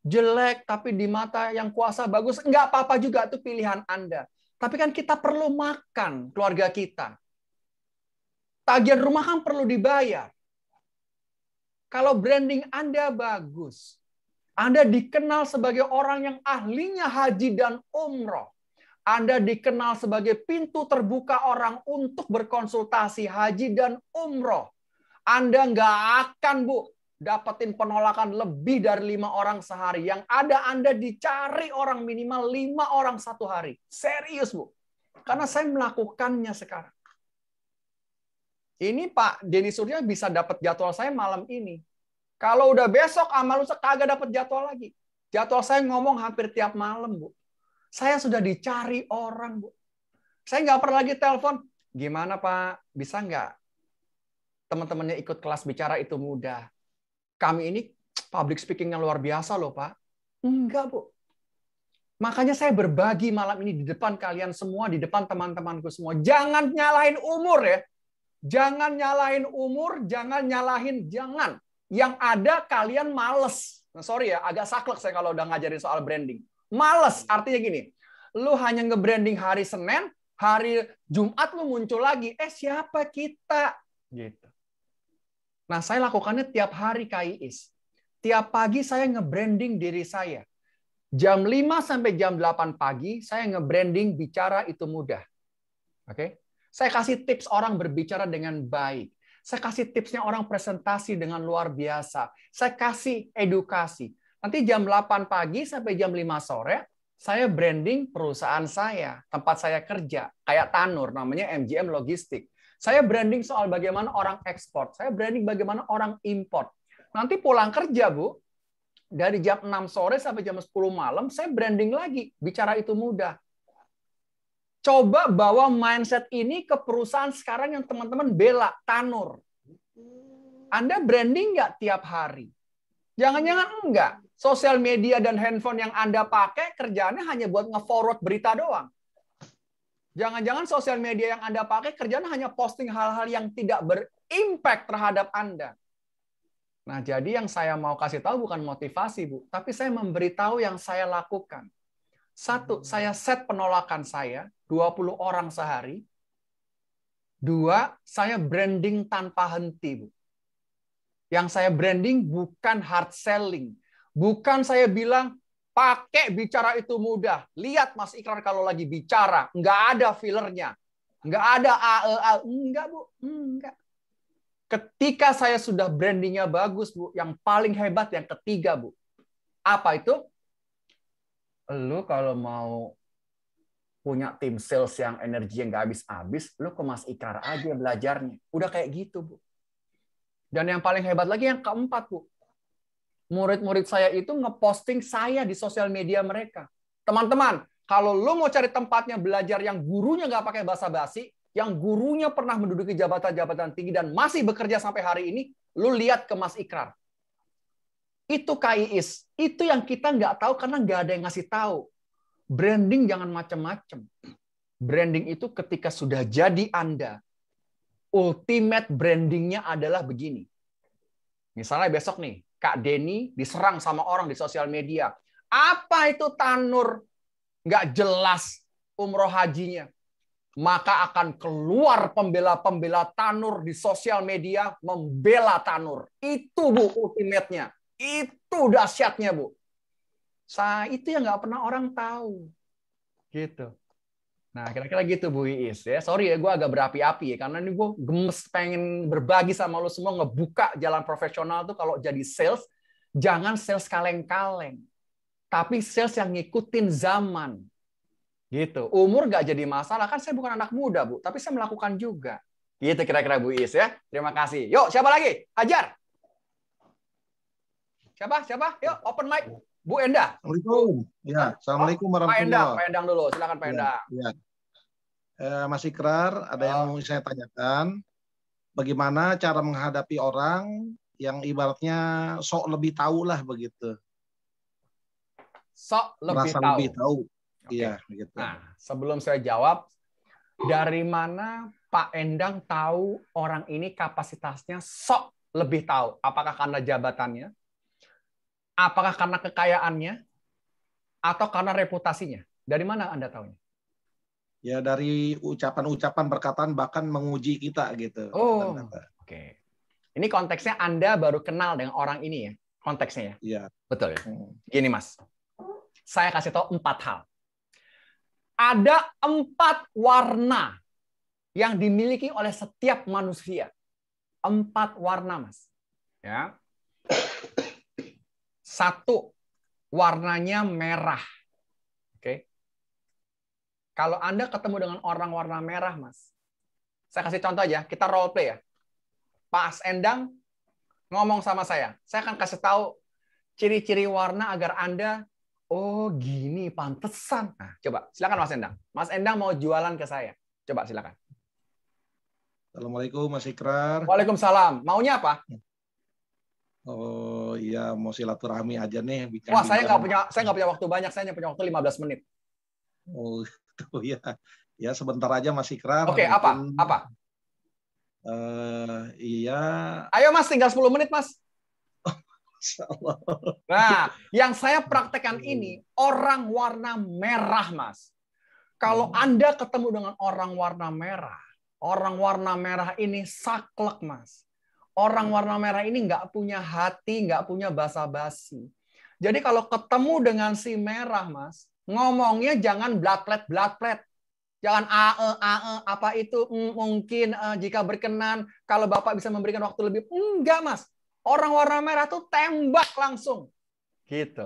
jelek, tapi di mata yang kuasa bagus. Nggak apa-apa juga, itu pilihan Anda. Tapi kan kita perlu makan keluarga kita. Tagihan rumah kan perlu dibayar. Kalau branding Anda bagus, Anda dikenal sebagai orang yang ahlinya haji dan umroh. Anda dikenal sebagai pintu terbuka orang untuk berkonsultasi haji dan umroh. Anda nggak akan, Bu, dapetin penolakan lebih dari 5 orang sehari. Yang ada Anda dicari orang minimal 5 orang satu hari. Serius, Bu. Karena saya melakukannya sekarang. Ini Pak Denny Surya bisa dapat jadwal saya malam ini. Kalau udah besok sama lusa kagak dapat jadwal lagi. Jadwal saya ngomong hampir tiap malam, Bu. Saya sudah dicari orang, Bu. Saya nggak pernah lagi telepon. Gimana, Pak? Bisa nggak? Teman-temannya ikut kelas bicara itu mudah. Kami ini public speaking yang luar biasa loh, Pak. Enggak, Bu. Makanya saya berbagi malam ini di depan kalian semua, di depan teman-temanku semua. Jangan nyalahin umur ya. Jangan nyalahin umur, jangan. Yang ada kalian males. Nah, sorry ya, agak saklek saya kalau udah ngajarin soal branding. Males, artinya gini. Lu hanya nge-branding hari Senin, Hari Jumat lu muncul lagi, siapa kita? Gitu. Nah, saya lakukannya tiap hari KIIS. Tiap pagi saya nge-branding diri saya. Jam 5 sampai jam 8 pagi, saya nge-branding bicara itu mudah. Oke? Saya kasih tips orang berbicara dengan baik. Saya kasih tipsnya orang presentasi dengan luar biasa. Saya kasih edukasi. Nanti jam 8 pagi sampai jam 5 sore, saya branding perusahaan saya, tempat saya kerja. Kayak Tanur, namanya MGM Logistik. Saya branding soal bagaimana orang ekspor. Saya branding bagaimana orang import. Nanti pulang kerja, Bu, dari jam 6 sore sampai jam 10 malam, saya branding lagi. Bicara itu mudah. Coba bawa mindset ini ke perusahaan sekarang yang teman-teman bela, Tanur. Anda branding nggak tiap hari? Jangan-jangan enggak. Sosial media dan handphone yang Anda pakai kerjaannya hanya buat nge-forward berita doang. Jangan-jangan sosial media yang Anda pakai kerjaan hanya posting hal-hal yang tidak berimpact terhadap Anda. Nah, jadi yang saya mau kasih tahu bukan motivasi, Bu, tapi saya memberitahu yang saya lakukan. Satu, saya set penolakan saya, 20 orang sehari. Dua, saya branding tanpa henti, Bu. Yang saya branding bukan hard selling. Bukan saya bilang, pakai bicara itu mudah. Lihat Mas Ikrar kalau lagi bicara, nggak ada fillernya. Nggak ada AEA. Enggak, Bu. Enggak. Ketika saya sudah brandingnya bagus, Bu, yang paling hebat yang ketiga, Bu. Apa itu? Lu kalau mau punya tim sales yang energi yang nggak habis-habis, lu ke Mas Ikrar aja belajarnya. Udah kayak gitu, Bu. Dan yang paling hebat lagi yang keempat, Bu. Murid-murid saya itu ngeposting saya di sosial media mereka. Teman-teman, kalau lu mau cari tempatnya belajar yang gurunya nggak pakai basa-basi, yang gurunya pernah menduduki jabatan-jabatan tinggi dan masih bekerja sampai hari ini, lu lihat ke Mas Ikrar. Itu KIIS. Itu yang kita nggak tahu karena nggak ada yang ngasih tahu. Branding jangan macam-macam. Branding itu ketika sudah jadi Anda, ultimate brandingnya adalah begini. Misalnya besok nih, Kak Denny diserang sama orang di sosial media. Apa itu Tanur? Nggak jelas umroh hajinya. Maka akan keluar pembela-pembela Tanur di sosial media membela Tanur. Itu, Bu, ultimate-nya. Itu dahsyatnya, Bu. Itu yang nggak pernah orang tahu. Gitu. Nah, kira-kira gitu, Bu Iis. Ya, sorry ya, gue agak berapi-api ya, karena ini gue gemes pengen berbagi sama lo semua, ngebuka jalan profesional tuh kalau jadi sales, jangan sales kaleng-kaleng. Tapi sales yang ngikutin zaman. Gitu. Umur nggak jadi masalah, kan saya bukan anak muda, Bu, tapi saya melakukan juga. Gitu kira-kira, Bu Iis ya. Terima kasih. Yuk, siapa lagi? Hajar. Siapa? Yuk, open mic. Bu Enda. Assalamualaikum. Ya, Assalamualaikum warahmatullahi wabarakatuh. Pak Endang dulu. Silakan Pak Endang. Ya. Mas Ikrar, ada yang mau saya tanyakan. Bagaimana cara menghadapi orang yang ibaratnya sok lebih tahu lah begitu. Sok lebih Merasa tahu. lebih tahu. Oke. Iya, begitu. Nah, sebelum saya jawab, dari mana Pak Endang tahu orang ini kapasitasnya sok lebih tahu? Apakah karena jabatannya? Apakah karena kekayaannya? Atau karena reputasinya? Dari mana Anda tahunya? Ya dari ucapan-ucapan perkataan bahkan menguji kita gitu. Oh, oke. Ini konteksnya Anda baru kenal dengan orang ini ya? Konteksnya ya? Iya. Betul ya? Gini Mas, saya kasih tahu 4 hal. Ada 4 warna yang dimiliki oleh setiap manusia. 4 warna, Mas. Ya. 1, warnanya merah. Oke. Kalau Anda ketemu dengan orang warna merah, Mas. Saya kasih contoh aja, kita role play ya. Pak Endang ngomong sama saya akan kasih tahu ciri-ciri warna agar Anda, oh gini pantesan. Nah, coba silakan Mas Endang. Mas Endang mau jualan ke saya. Coba silakan. Assalamualaikum Mas Ikrar. Waalaikumsalam. Maunya apa? Oh iya, mau silaturahmi aja nih. Wah, saya nggak punya waktu banyak. Saya hanya punya waktu 15 menit. Oh itu ya. Ya sebentar aja Mas Ikrar. Oke, apa? Iya. Ayo Mas, tinggal 10 menit Mas. Insyaallah. Nah, yang saya praktekkan ini orang warna merah, Mas. Kalau Anda ketemu dengan orang warna merah ini saklek, Mas. Orang warna merah ini nggak punya hati, nggak punya basa-basi. Jadi kalau ketemu dengan si merah, Mas, ngomongnya jangan blatplet. Jangan apa itu mungkin jika berkenan, kalau Bapak bisa memberikan waktu lebih. Enggak, Mas. Orang warna merah tuh tembak langsung. Gitu.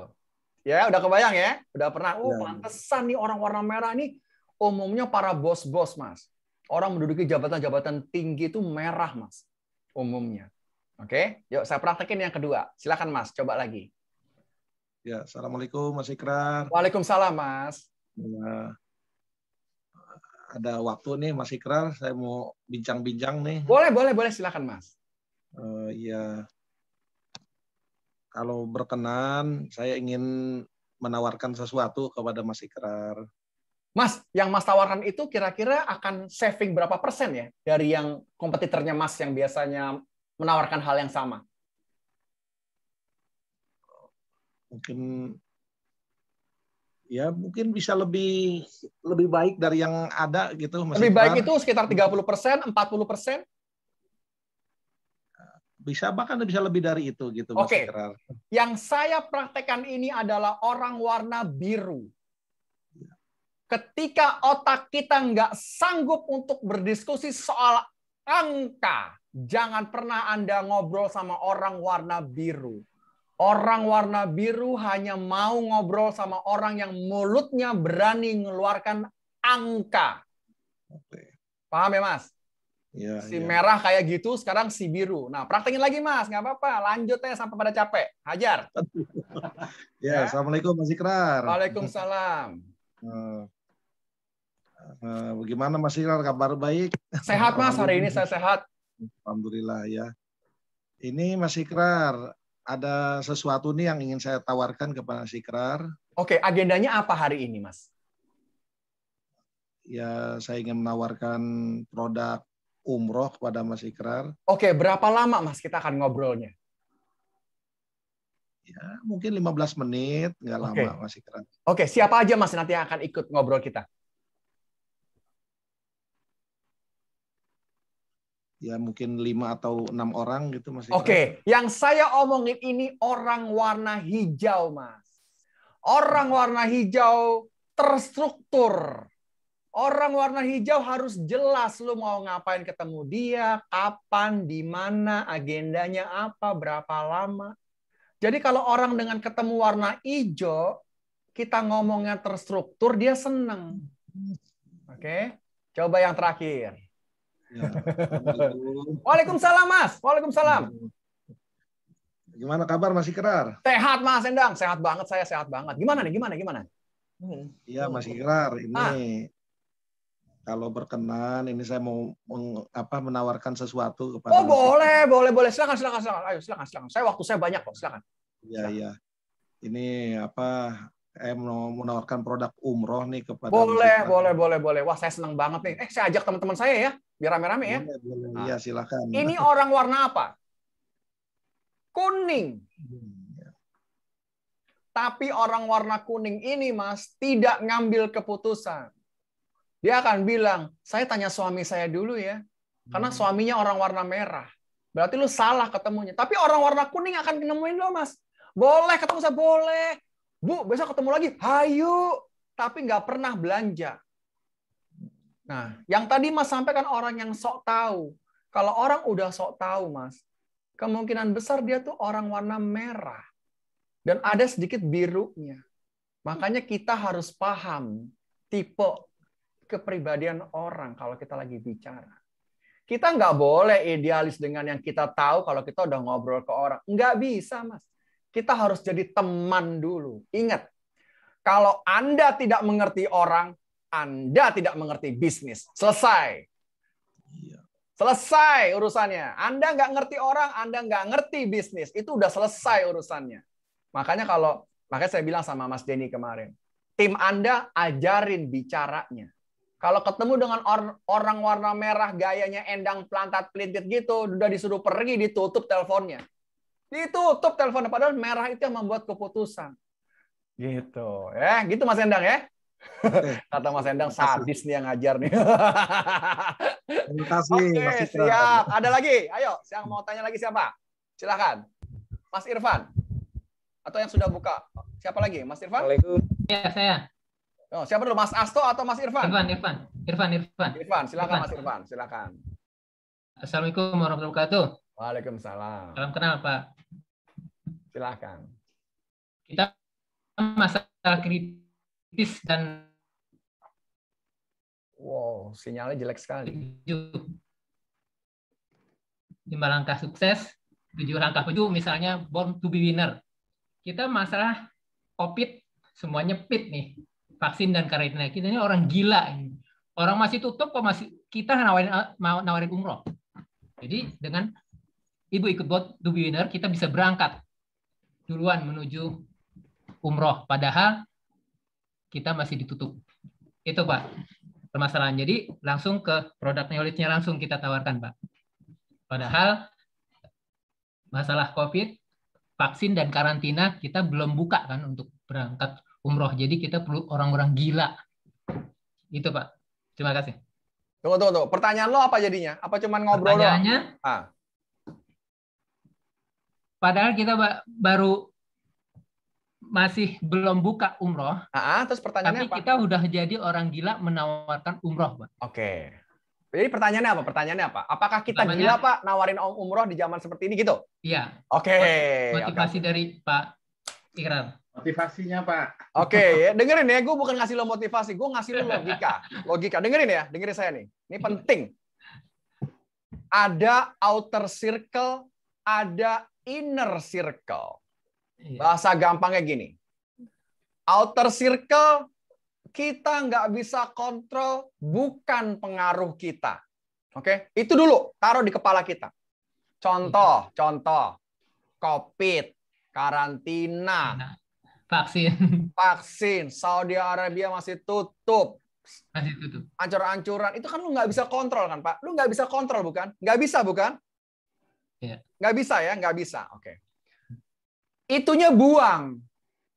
Ya, udah kebayang ya? Udah pernah, pantesan nih orang warna merah nih umumnya para bos-bos, Mas. Orang menduduki jabatan-jabatan tinggi itu merah, Mas. Umumnya. Oke, yuk saya praktekin yang kedua. Silakan, Mas, coba lagi. Ya, Assalamualaikum Mas Ikrar. Waalaikumsalam, Mas. Ya. Ada waktu nih Mas Ikrar, saya mau bincang-bincang nih. Boleh, silakan, Mas. Ya. Kalau berkenan, saya ingin menawarkan sesuatu kepada Mas Ikrar. Mas, yang Mas tawarkan itu kira-kira akan saving berapa persen ya dari yang kompetitornya Mas yang biasanya menawarkan hal yang sama? Mungkin bisa lebih baik dari yang ada gitu, Mas. Lebih baik itu sekitar 30%, 40%? Bahkan bisa lebih dari itu gitu, Mas. Oke. Yang saya praktekkan ini adalah orang warna biru. Ketika otak kita nggak sanggup untuk berdiskusi soal angka, jangan pernah Anda ngobrol sama orang warna biru. Orang warna biru hanya mau ngobrol sama orang yang mulutnya berani mengeluarkan angka. Paham ya, Mas? Ya, si merah kayak gitu, sekarang si biru. Nah, praktekin lagi, Mas. Nggak apa-apa. Lanjut ya sampai pada capek. Hajar. Ya, Assalamualaikum Mas Ikrar. Waalaikumsalam. Bagaimana Mas Ikrar, kabar baik? Sehat, Mas. Hari ini saya sehat. Alhamdulillah ya. Ini Mas Ikrar, ada sesuatu nih yang ingin saya tawarkan kepada Mas Ikrar. Oke, agendanya apa hari ini, Mas? Ya, saya ingin menawarkan produk umroh kepada Mas Ikrar. Oke, berapa lama, Mas, kita akan ngobrolnya? Ya, mungkin 15 menit, nggak lama, Mas Ikrar. Oke, siapa aja, Mas, nanti yang akan ikut ngobrol kita? Ya, mungkin 5 atau 6 orang gitu, Mas Ikrar. Oke, yang saya omongin ini orang warna hijau, Mas. Orang warna hijau terstruktur. Orang warna hijau harus jelas lu mau ngapain ketemu dia, kapan, di mana, agendanya apa, berapa lama. Jadi kalau orang dengan ketemu warna hijau, kita ngomongnya terstruktur, dia seneng. Oke, coba yang terakhir. Ya, Waalaikumsalam, Mas. Waalaikumsalam. Gimana kabar Mas Ikrar? Sehat, Mas Endang. Sehat banget, saya sehat banget. Gimana nih? Gimana? Iya, Mas Ikrar. Ini kalau berkenan, ini saya mau menawarkan sesuatu kepada. Oh, boleh. Silakan. Ayo, silakan. Waktu saya banyak kok. Silakan. Iya. Ini saya mau menawarkan produk umroh nih kepada. Boleh. Wah, saya senang banget nih. Saya ajak teman-teman saya ya, biar rame-rame ya. Boleh. Iya, silakan. Ini orang warna apa? Kuning. Tapi orang warna kuning ini, Mas, tidak ngambil keputusan. Dia akan bilang, saya tanya suami saya dulu ya. Karena suaminya orang warna merah. Berarti lu salah ketemunya. Tapi orang warna kuning akan nemuin lo, Mas. Boleh ketemu saya, boleh. Bu, besok ketemu lagi. Hayu. Tapi nggak pernah belanja. Nah, yang tadi Mas sampaikan orang yang sok tahu. Kalau orang udah sok tahu, Mas, kemungkinan besar dia tuh orang warna merah. Dan ada sedikit birunya. Makanya kita harus paham tipe kepribadian orang kalau kita lagi bicara. Kita nggak boleh idealis dengan yang kita tahu kalau kita udah ngobrol ke orang. Nggak bisa, Mas. Kita harus jadi teman dulu. Ingat, kalau Anda tidak mengerti orang, Anda tidak mengerti bisnis. Selesai. Selesai urusannya. Anda nggak ngerti orang, Anda nggak ngerti bisnis. Itu udah selesai urusannya. Makanya saya bilang sama Mas Denny kemarin, tim Anda ajarin bicaranya. Kalau ketemu dengan orang warna merah, gayanya endang pelantat pelintit gitu, udah disuruh pergi, ditutup teleponnya. Ditutup teleponnya, padahal merah itu yang membuat keputusan. Gitu. Gitu Mas Endang ya. Kata Mas Endang, sadis nih yang ngajar nih. Terima kasih. Oke, Mas Ikrar. siap. Ada lagi? Ayo, yang mau tanya lagi siapa? Silakan. Mas Irfan. Atau yang sudah buka. Siapa lagi? Mas Irfan? Assalamualaikum. Ya, saya. Oh, siapa dulu? Mas Asto atau Mas Irfan? Irfan. Silakan Mas Irfan, silakan. Assalamualaikum warahmatullahi wabarakatuh. Waalaikumsalam. Salam kenal, Pak. Silakan. Kita masalah kritis dan wow, sinyalnya jelek sekali. 5 langkah sukses, 7 langkah peju, misalnya born to be winner. Kita masalah COVID semuanya pit nih, vaksin dan karantina. Kita ini orang gila ini. Orang masih tutup kok masih kita nawarin umroh. Jadi dengan Ibu ikut born to be winner, kita bisa berangkat duluan menuju umroh. Padahal kita masih ditutup. Itu Pak permasalahan. Jadi langsung ke produk knowledge-nya langsung kita tawarkan Pak. Padahal masalah COVID, vaksin dan karantina kita belum buka kan untuk berangkat umroh. Jadi kita perlu orang-orang gila. Itu Pak. Terima kasih. Tunggu. Pertanyaan lo apa jadinya? Apa cuman ngobrol? Pertanyaannya, padahal kita baru masih belum buka umroh. Terus pertanyaannya tapi apa? kita udah jadi orang gila menawarkan umroh, Pak. Oke. Jadi pertanyaannya apa? Apakah kita gila, Pak, nawarin umroh di zaman seperti ini gitu? Iya. Oke. Motivasi dari Pak Ikrar. Motivasinya, Pak. Oke, dengerin ya. Gue bukan ngasih lo motivasi, gue ngasih lo logika. Dengerin ya, dengerin saya nih. Ini penting. Ada outer circle, ada inner circle. Bahasa gampangnya gini. Outer circle kita nggak bisa kontrol, bukan pengaruh kita. Oke, itu dulu taruh di kepala kita. Contoh, COVID, karantina, vaksin, Saudi Arabia masih tutup. Ancur-ancuran, itu kan lu nggak bisa kontrol kan, Pak? Lu nggak bisa kontrol, bukan? Nggak bisa, bukan? Iya. Nggak bisa ya, nggak bisa. Oke. Itunya buang.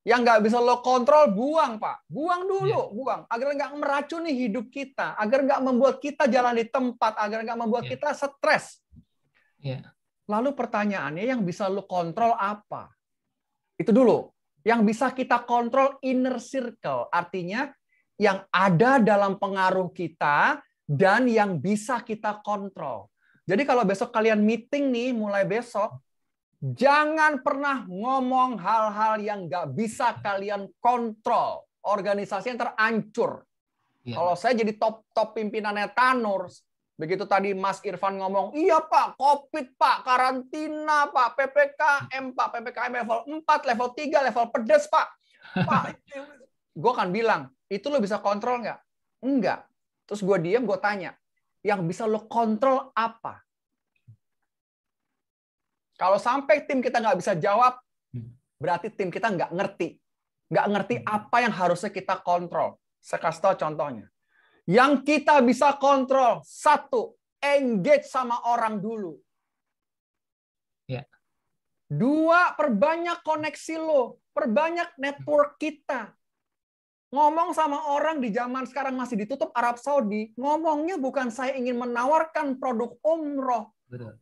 Yang nggak bisa lo kontrol, buang, Pak. Buang dulu, buang. Agar nggak meracuni hidup kita. Agar nggak membuat kita jalan di tempat. Agar nggak membuat kita stres. Lalu pertanyaannya, yang bisa lo kontrol apa? Itu dulu. Yang bisa kita kontrol inner circle. Artinya, yang ada dalam pengaruh kita dan yang bisa kita kontrol. Jadi kalau besok kalian meeting nih, mulai besok, jangan pernah ngomong hal-hal yang nggak bisa kalian kontrol. Organisasi yang terancur. Kalau saya jadi top pimpinannya Tanur, begitu tadi Mas Irfan ngomong, iya Pak, COVID Pak, karantina Pak, PPKM Pak, PPKM level 4, level 3, level pedes Pak. Pak, gue akan bilang, itu lo bisa kontrol nggak? Enggak. Terus gue diam, gue tanya, yang bisa lo kontrol apa? Kalau sampai tim kita nggak bisa jawab, berarti tim kita nggak ngerti. Nggak ngerti apa yang harusnya kita kontrol. Saya kasih tahu contohnya. Yang kita bisa kontrol, 1, engage sama orang dulu. 2, perbanyak koneksi lo. Perbanyak network kita. Ngomong sama orang di zaman sekarang masih ditutup Arab Saudi, ngomongnya bukan saya ingin menawarkan produk umroh.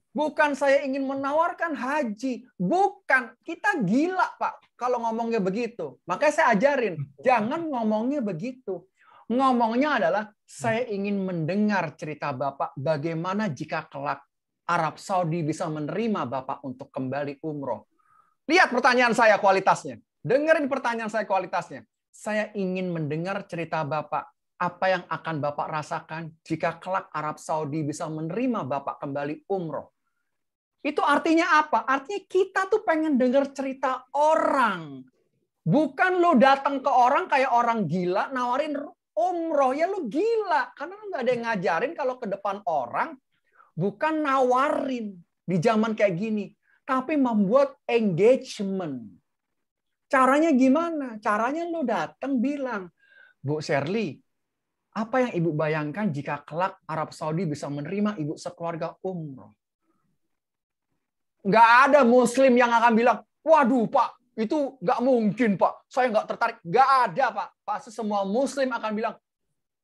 Bukan saya ingin menawarkan haji. Bukan. Kita gila, Pak, kalau ngomongnya begitu. Makanya saya ajarin, jangan ngomongnya begitu. Ngomongnya adalah, saya ingin mendengar cerita Bapak bagaimana jika kelak Arab Saudi bisa menerima Bapak untuk kembali umroh. Lihat pertanyaan saya kualitasnya. Dengerin pertanyaan saya kualitasnya. Saya ingin mendengar cerita Bapak. Apa yang akan Bapak rasakan jika kelak Arab Saudi bisa menerima Bapak kembali umroh. Itu artinya apa? Artinya kita tuh pengen dengar cerita orang. Bukan lo datang ke orang kayak orang gila nawarin umroh. Ya lo gila. Karena lo nggak ada yang ngajarin kalau ke depan orang. Bukan nawarin di zaman kayak gini. Tapi membuat engagement. Caranya gimana? Caranya lo datang bilang, Bu Shirley, apa yang Ibu bayangkan jika kelak Arab Saudi bisa menerima Ibu sekeluarga umroh? Nggak ada Muslim yang akan bilang, waduh Pak, itu nggak mungkin Pak, saya nggak tertarik. Nggak ada Pak. pasti semua Muslim akan bilang,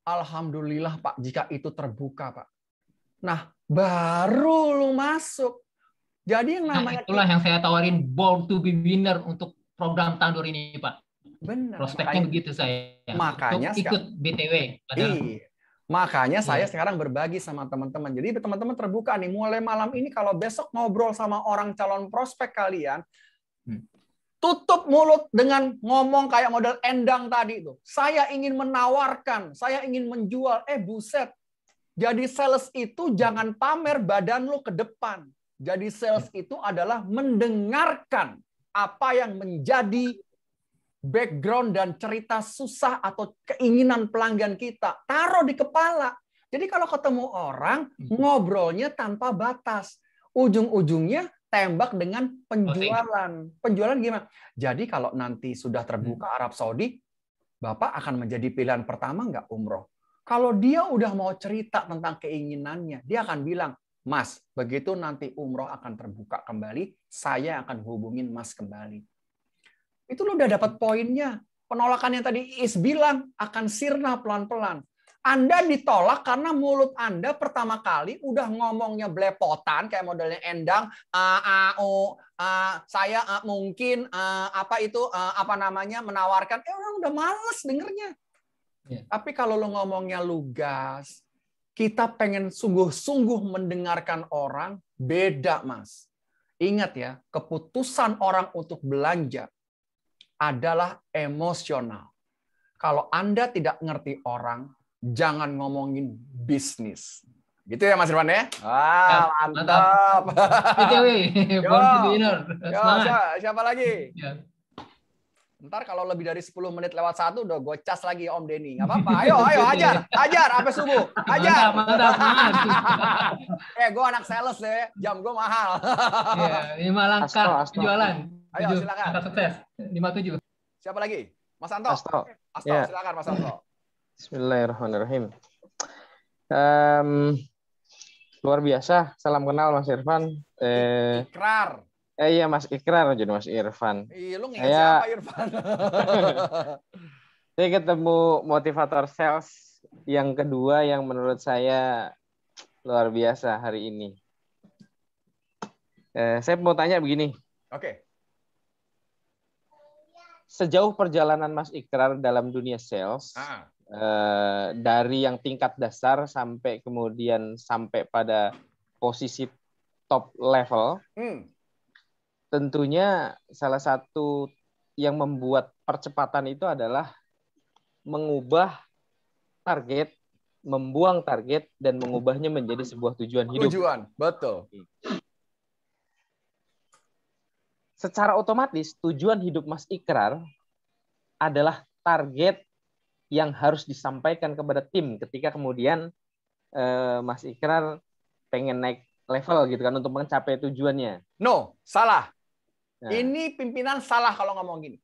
alhamdulillah Pak, jika itu terbuka Pak. Nah, baru lu masuk. Jadi yang namanya itulah yang saya tawarin Born to be Winner untuk program Tandur ini, Pak. Benar. Prospeknya begitu saya. Makanya untuk ikut BTW. Makanya saya sekarang berbagi sama teman-teman. Jadi teman-teman terbuka nih, mulai malam ini kalau besok ngobrol sama orang calon prospek kalian, tutup mulut dengan ngomong kayak model Endang tadi itu. Saya ingin menawarkan, saya ingin menjual. Buset. Jadi sales itu jangan pamer badan lu ke depan. Jadi sales itu adalah mendengarkan apa yang menjadi background dan cerita susah atau keinginan pelanggan kita. Taruh di kepala. Jadi kalau ketemu orang, ngobrolnya tanpa batas. Ujung-ujungnya tembak dengan penjualan. Penjualan gimana? Jadi kalau nanti sudah terbuka Arab Saudi, Bapak akan menjadi pilihan pertama nggak umroh? Kalau dia udah mau cerita tentang keinginannya, dia akan bilang, Mas, begitu nanti umroh akan terbuka kembali, saya akan hubungin Mas kembali. Itu lo udah dapat poinnya. Penolakan yang tadi Is bilang akan sirna pelan-pelan. Anda ditolak karena mulut Anda pertama kali udah ngomongnya belepotan kayak modelnya Endang, saya mungkin menawarkan, orang udah males dengernya. Tapi kalau lo ngomongnya lugas, kita pengen sungguh-sungguh mendengarkan orang, beda Mas. Ingat ya, keputusan orang untuk belanja adalah emosional. Kalau Anda tidak ngerti orang, jangan ngomongin bisnis. Gitu ya Mas Irfan ya? Mantap. Siapa lagi? Ntar kalau lebih dari 10 menit lewat 1 udah gue cas lagi Om Denny. Nggak apa-apa. Ayo ajar sampai subuh. Ajar. Mantap. Gue anak sales deh. Jam gue mahal. 5 langkah jualan. Ayo silakan. Langkah sukses. 57. Siapa lagi? Mas Anto. Asto, silakan Mas Anto. Bismillahirrahmanirrahim. Luar biasa. Salam kenal Mas Irfan. Ikrar. Iya Mas Ikrar jadi Mas Irfan. Iya, lu nginget siapa Irfan? Saya ketemu motivator sales yang kedua yang menurut saya luar biasa hari ini. Saya mau tanya begini. Oke. Sejauh perjalanan Mas Ikrar dalam dunia sales, dari yang tingkat dasar sampai kemudian sampai pada posisi top level, tentunya salah satu yang membuat percepatan itu adalah mengubah target, membuang target, dan mengubahnya menjadi sebuah tujuan hidup. Tujuan, betul. Secara otomatis, tujuan hidup Mas Ikrar adalah target yang harus disampaikan kepada tim ketika kemudian Mas Ikrar pengen naik level gitu kan untuk mencapai tujuannya. No, salah. Ini pimpinan salah kalau ngomong gini.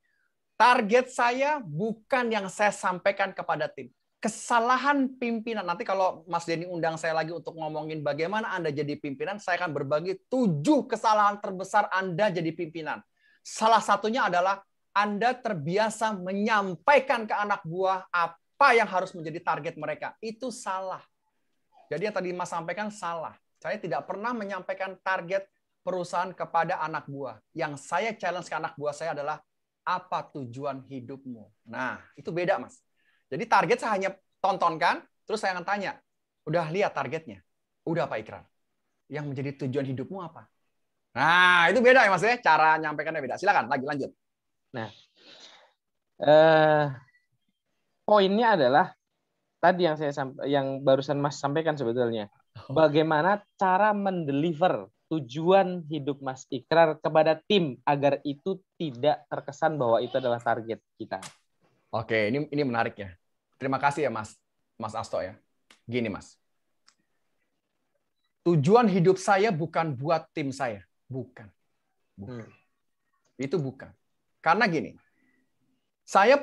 Target saya bukan yang saya sampaikan kepada tim. Kesalahan pimpinan. Nanti kalau Mas Denny undang saya lagi untuk ngomongin bagaimana Anda jadi pimpinan, saya akan berbagi 7 kesalahan terbesar Anda jadi pimpinan. Salah satunya adalah Anda terbiasa menyampaikan ke anak buah apa yang harus menjadi target mereka. Itu salah. Jadi yang tadi Mas sampaikan salah. Saya tidak pernah menyampaikan target perusahaan kepada anak buah. Yang saya challenge ke anak buah saya adalah, apa tujuan hidupmu? Nah, itu beda, Mas. Jadi target saya hanya tontonkan, terus saya akan tanya, udah lihat targetnya? Udah Pak Ikrar. Yang menjadi tujuan hidupmu apa? Nah, itu beda ya Mas ya, cara nyampaikannya beda. Silakan, lanjut. Nah, poinnya adalah tadi yang barusan Mas sampaikan sebetulnya. Bagaimana cara mendeliver tujuan hidup Mas Ikrar kepada tim agar itu tidak terkesan bahwa itu adalah target kita. Oke, ini menarik ya. Terima kasih ya Mas Asto ya. Gini Mas. Tujuan hidup saya bukan buat tim saya, bukan. Itu bukan. Karena gini. Saya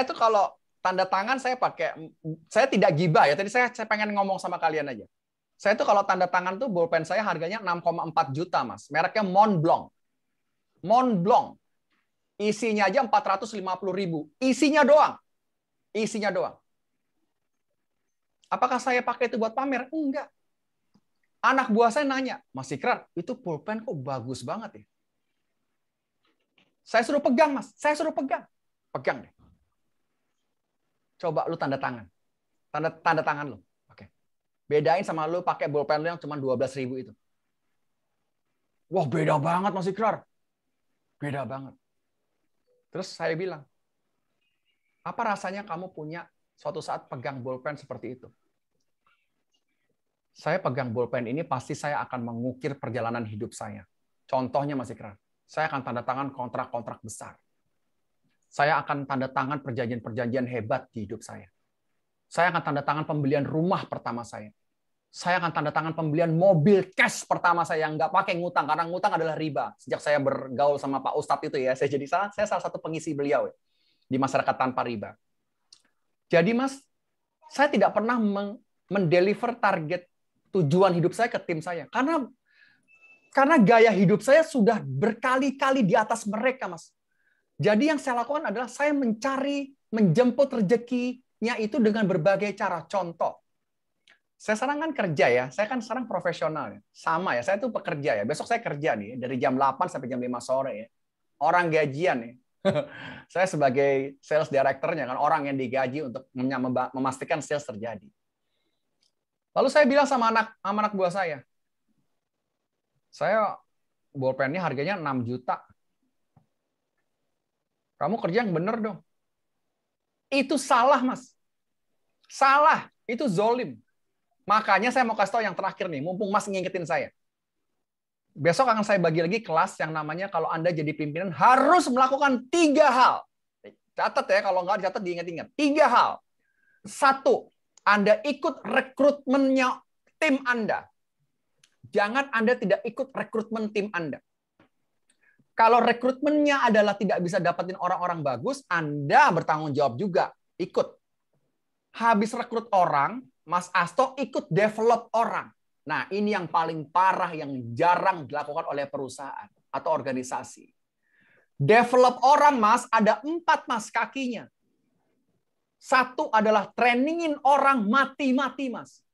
tuh kalau tanda tangan saya tidak gibah ya. Tadi saya pengen ngomong sama kalian aja. Saya tuh kalau tanda tangan tuh bolpen saya harganya 6,4 juta, Mas. Mereknya Montblanc. Montblanc. Isinya aja 450.000. Isinya doang. Isinya doang. Apakah saya pakai itu buat pamer? Enggak. Anak buah saya nanya, Mas Ikrar, itu pulpen kok bagus banget ya? Saya suruh pegang, Mas. Saya suruh pegang. Pegang deh. Coba lu tanda tangan. Tanda tangan lu. Oke. Bedain sama lu pakai pulpen lu yang cuma 12.000 itu. Wah, beda banget Mas Ikrar. Beda banget. Terus saya bilang, apa rasanya kamu punya suatu saat pegang bolpen seperti itu? Saya pegang bolpen ini pasti saya akan mengukir perjalanan hidup saya. Contohnya Mas Ikrar, saya akan tanda tangan kontrak-kontrak besar. Saya akan tanda tangan perjanjian-perjanjian hebat di hidup saya. Saya akan tanda tangan pembelian rumah pertama saya. Saya akan tanda tangan pembelian mobil cash pertama saya yang nggak pakai ngutang, karena ngutang adalah riba. Sejak saya bergaul sama Pak Ustadz itu ya, saya salah satu pengisi beliau di masyarakat tanpa riba. Jadi Mas, saya tidak pernah mendeliver target tujuan hidup saya ke tim saya. Karena gaya hidup saya sudah berkali-kali di atas mereka, Mas. Jadi yang saya lakukan adalah saya menjemput rezekinya itu dengan berbagai cara. Contoh, saya sekarang kan kerja ya, saya kan sekarang profesional ya. Sama ya, saya tuh pekerja ya. Besok saya kerja nih, dari jam 8 sampai jam 5 sore ya. Orang gajian ya. Saya sebagai sales director-nya kan, orang yang digaji untuk memastikan sales terjadi. Lalu saya bilang sama anak buah saya bolpennya harganya 6 juta. Kamu kerja yang bener dong. Itu salah, Mas. Salah. Itu zolim. Makanya saya mau kasih tahu yang terakhir nih, mumpung Mas ngingetin saya. Besok akan saya bagi lagi kelas yang namanya kalau Anda jadi pimpinan harus melakukan 3 hal. Catat ya, kalau nggak dicatat diingat-ingat. 3 hal. 1, Anda ikut rekrutmennya tim Anda. Jangan Anda tidak ikut rekrutmen tim Anda. Kalau rekrutmennya adalah tidak bisa dapetin orang-orang bagus, Anda bertanggung jawab juga. Ikut. Habis rekrut orang, Mas Asto ikut develop orang. Nah, ini yang paling parah, yang jarang dilakukan oleh perusahaan atau organisasi. Develop orang, Mas, ada 4, Mas, kakinya. 1 adalah trainingin orang mati-mati, Mas.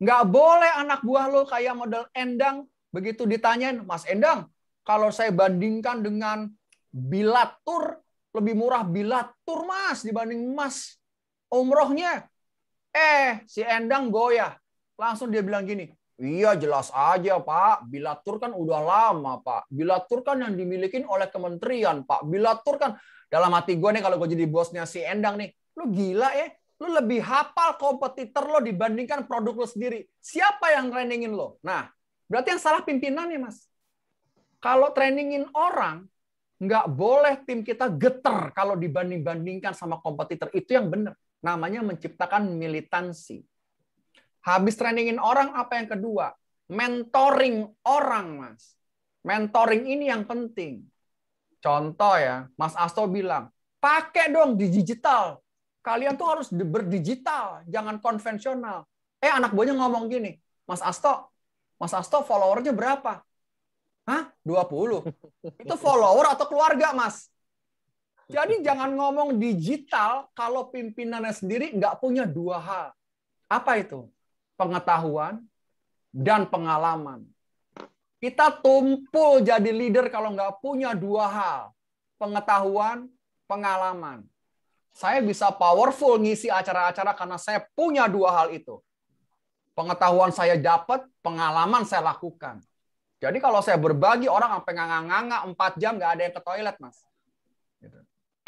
Nggak boleh anak buah lo kayak model Endang, begitu ditanyain, Mas Endang, kalau saya bandingkan dengan Bilatur, lebih murah Bilatur, Mas, dibanding Mas umrohnya. Si Endang goyah. Langsung dia bilang gini, iya jelas aja Pak, Bilatur kan udah lama Pak. Bilatur kan yang dimiliki oleh kementerian Pak. Bilatur kan, dalam hati gue nih kalau gue jadi bosnya si Endang nih, lu gila ya, lu lebih hafal kompetitor lo dibandingkan produk lo sendiri. Siapa yang trainingin lo? Nah, berarti yang salah pimpinannya, Mas. Kalau trainingin orang, nggak boleh tim kita geter kalau dibanding-bandingkan sama kompetitor. Itu yang benar. Namanya menciptakan militansi. Habis trainingin orang, apa yang kedua? Mentoring orang, Mas. Mentoring ini yang penting. Contoh ya, Mas Asto bilang, pakai dong di digital. Kalian tuh harus berdigital, jangan konvensional. Anak buahnya ngomong gini, Mas Asto followernya berapa? Hah? 20. Itu follower atau keluarga, Mas? Jadi jangan ngomong digital kalau pimpinannya sendiri nggak punya 2 hal. Apa itu? Pengetahuan dan pengalaman. Kita tumpul jadi leader kalau nggak punya 2 hal. Pengetahuan, pengalaman. Saya bisa powerful ngisi acara-acara karena saya punya 2 hal itu. Pengetahuan saya dapat, pengalaman saya lakukan. Jadi kalau saya berbagi, orang sampai nganga-nganga 4 jam nggak ada yang ke toilet, Mas.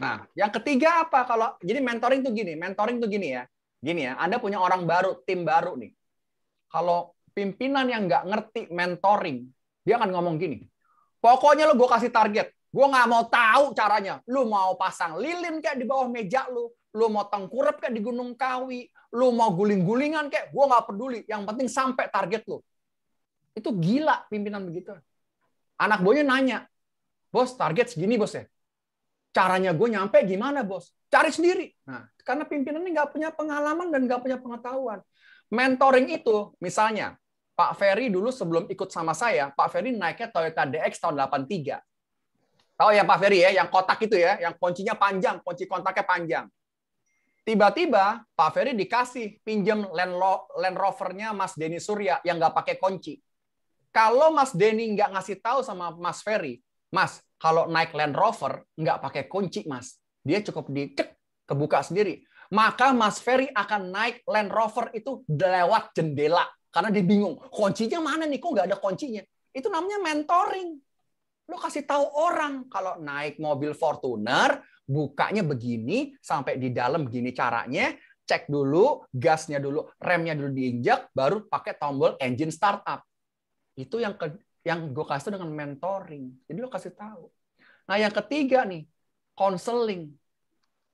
Nah, yang ketiga apa? Jadi mentoring tuh gini ya. Gini ya, Anda punya orang baru, tim baru nih. Kalau pimpinan yang nggak ngerti mentoring, dia akan ngomong gini, pokoknya lu gue kasih target, gue nggak mau tahu caranya. Lu mau pasang lilin kayak di bawah meja lu mau tengkurap kayak di Gunung Kawi, lu mau guling-gulingan kayak, gue nggak peduli. Yang penting sampai target lu. Itu gila pimpinan begitu. Anak buahnya nanya, bos target segini bos ya. Caranya gue nyampe gimana bos? Cari sendiri. Nah, karena pimpinannya nggak punya pengalaman dan nggak punya pengetahuan. Mentoring itu, misalnya, Pak Ferry dulu sebelum ikut sama saya, Pak Ferry naiknya Toyota DX tahun 83. Tahu ya Pak Ferry ya, yang kotak itu ya, yang kuncinya panjang, kunci kontaknya panjang. Tiba-tiba Pak Ferry dikasih pinjam Land Rover-nya Mas Denny Surya yang nggak pakai kunci. Kalau Mas Denny nggak ngasih tahu sama Mas Ferry, Mas, kalau naik Land Rover nggak pakai kunci, Mas. Dia cukup kebuka sendiri. Maka Mas Ferry akan naik Land Rover itu lewat jendela. Karena dia bingung, kuncinya mana nih? Kok nggak ada kuncinya? Itu namanya mentoring. Lo kasih tahu orang kalau naik mobil Fortuner, bukanya begini, sampai di dalam begini caranya, cek dulu, gasnya dulu, remnya dulu diinjak, baru pakai tombol engine startup. Itu yang gue kasih dengan mentoring. Jadi lo kasih tahu. Nah yang ketiga nih, counseling.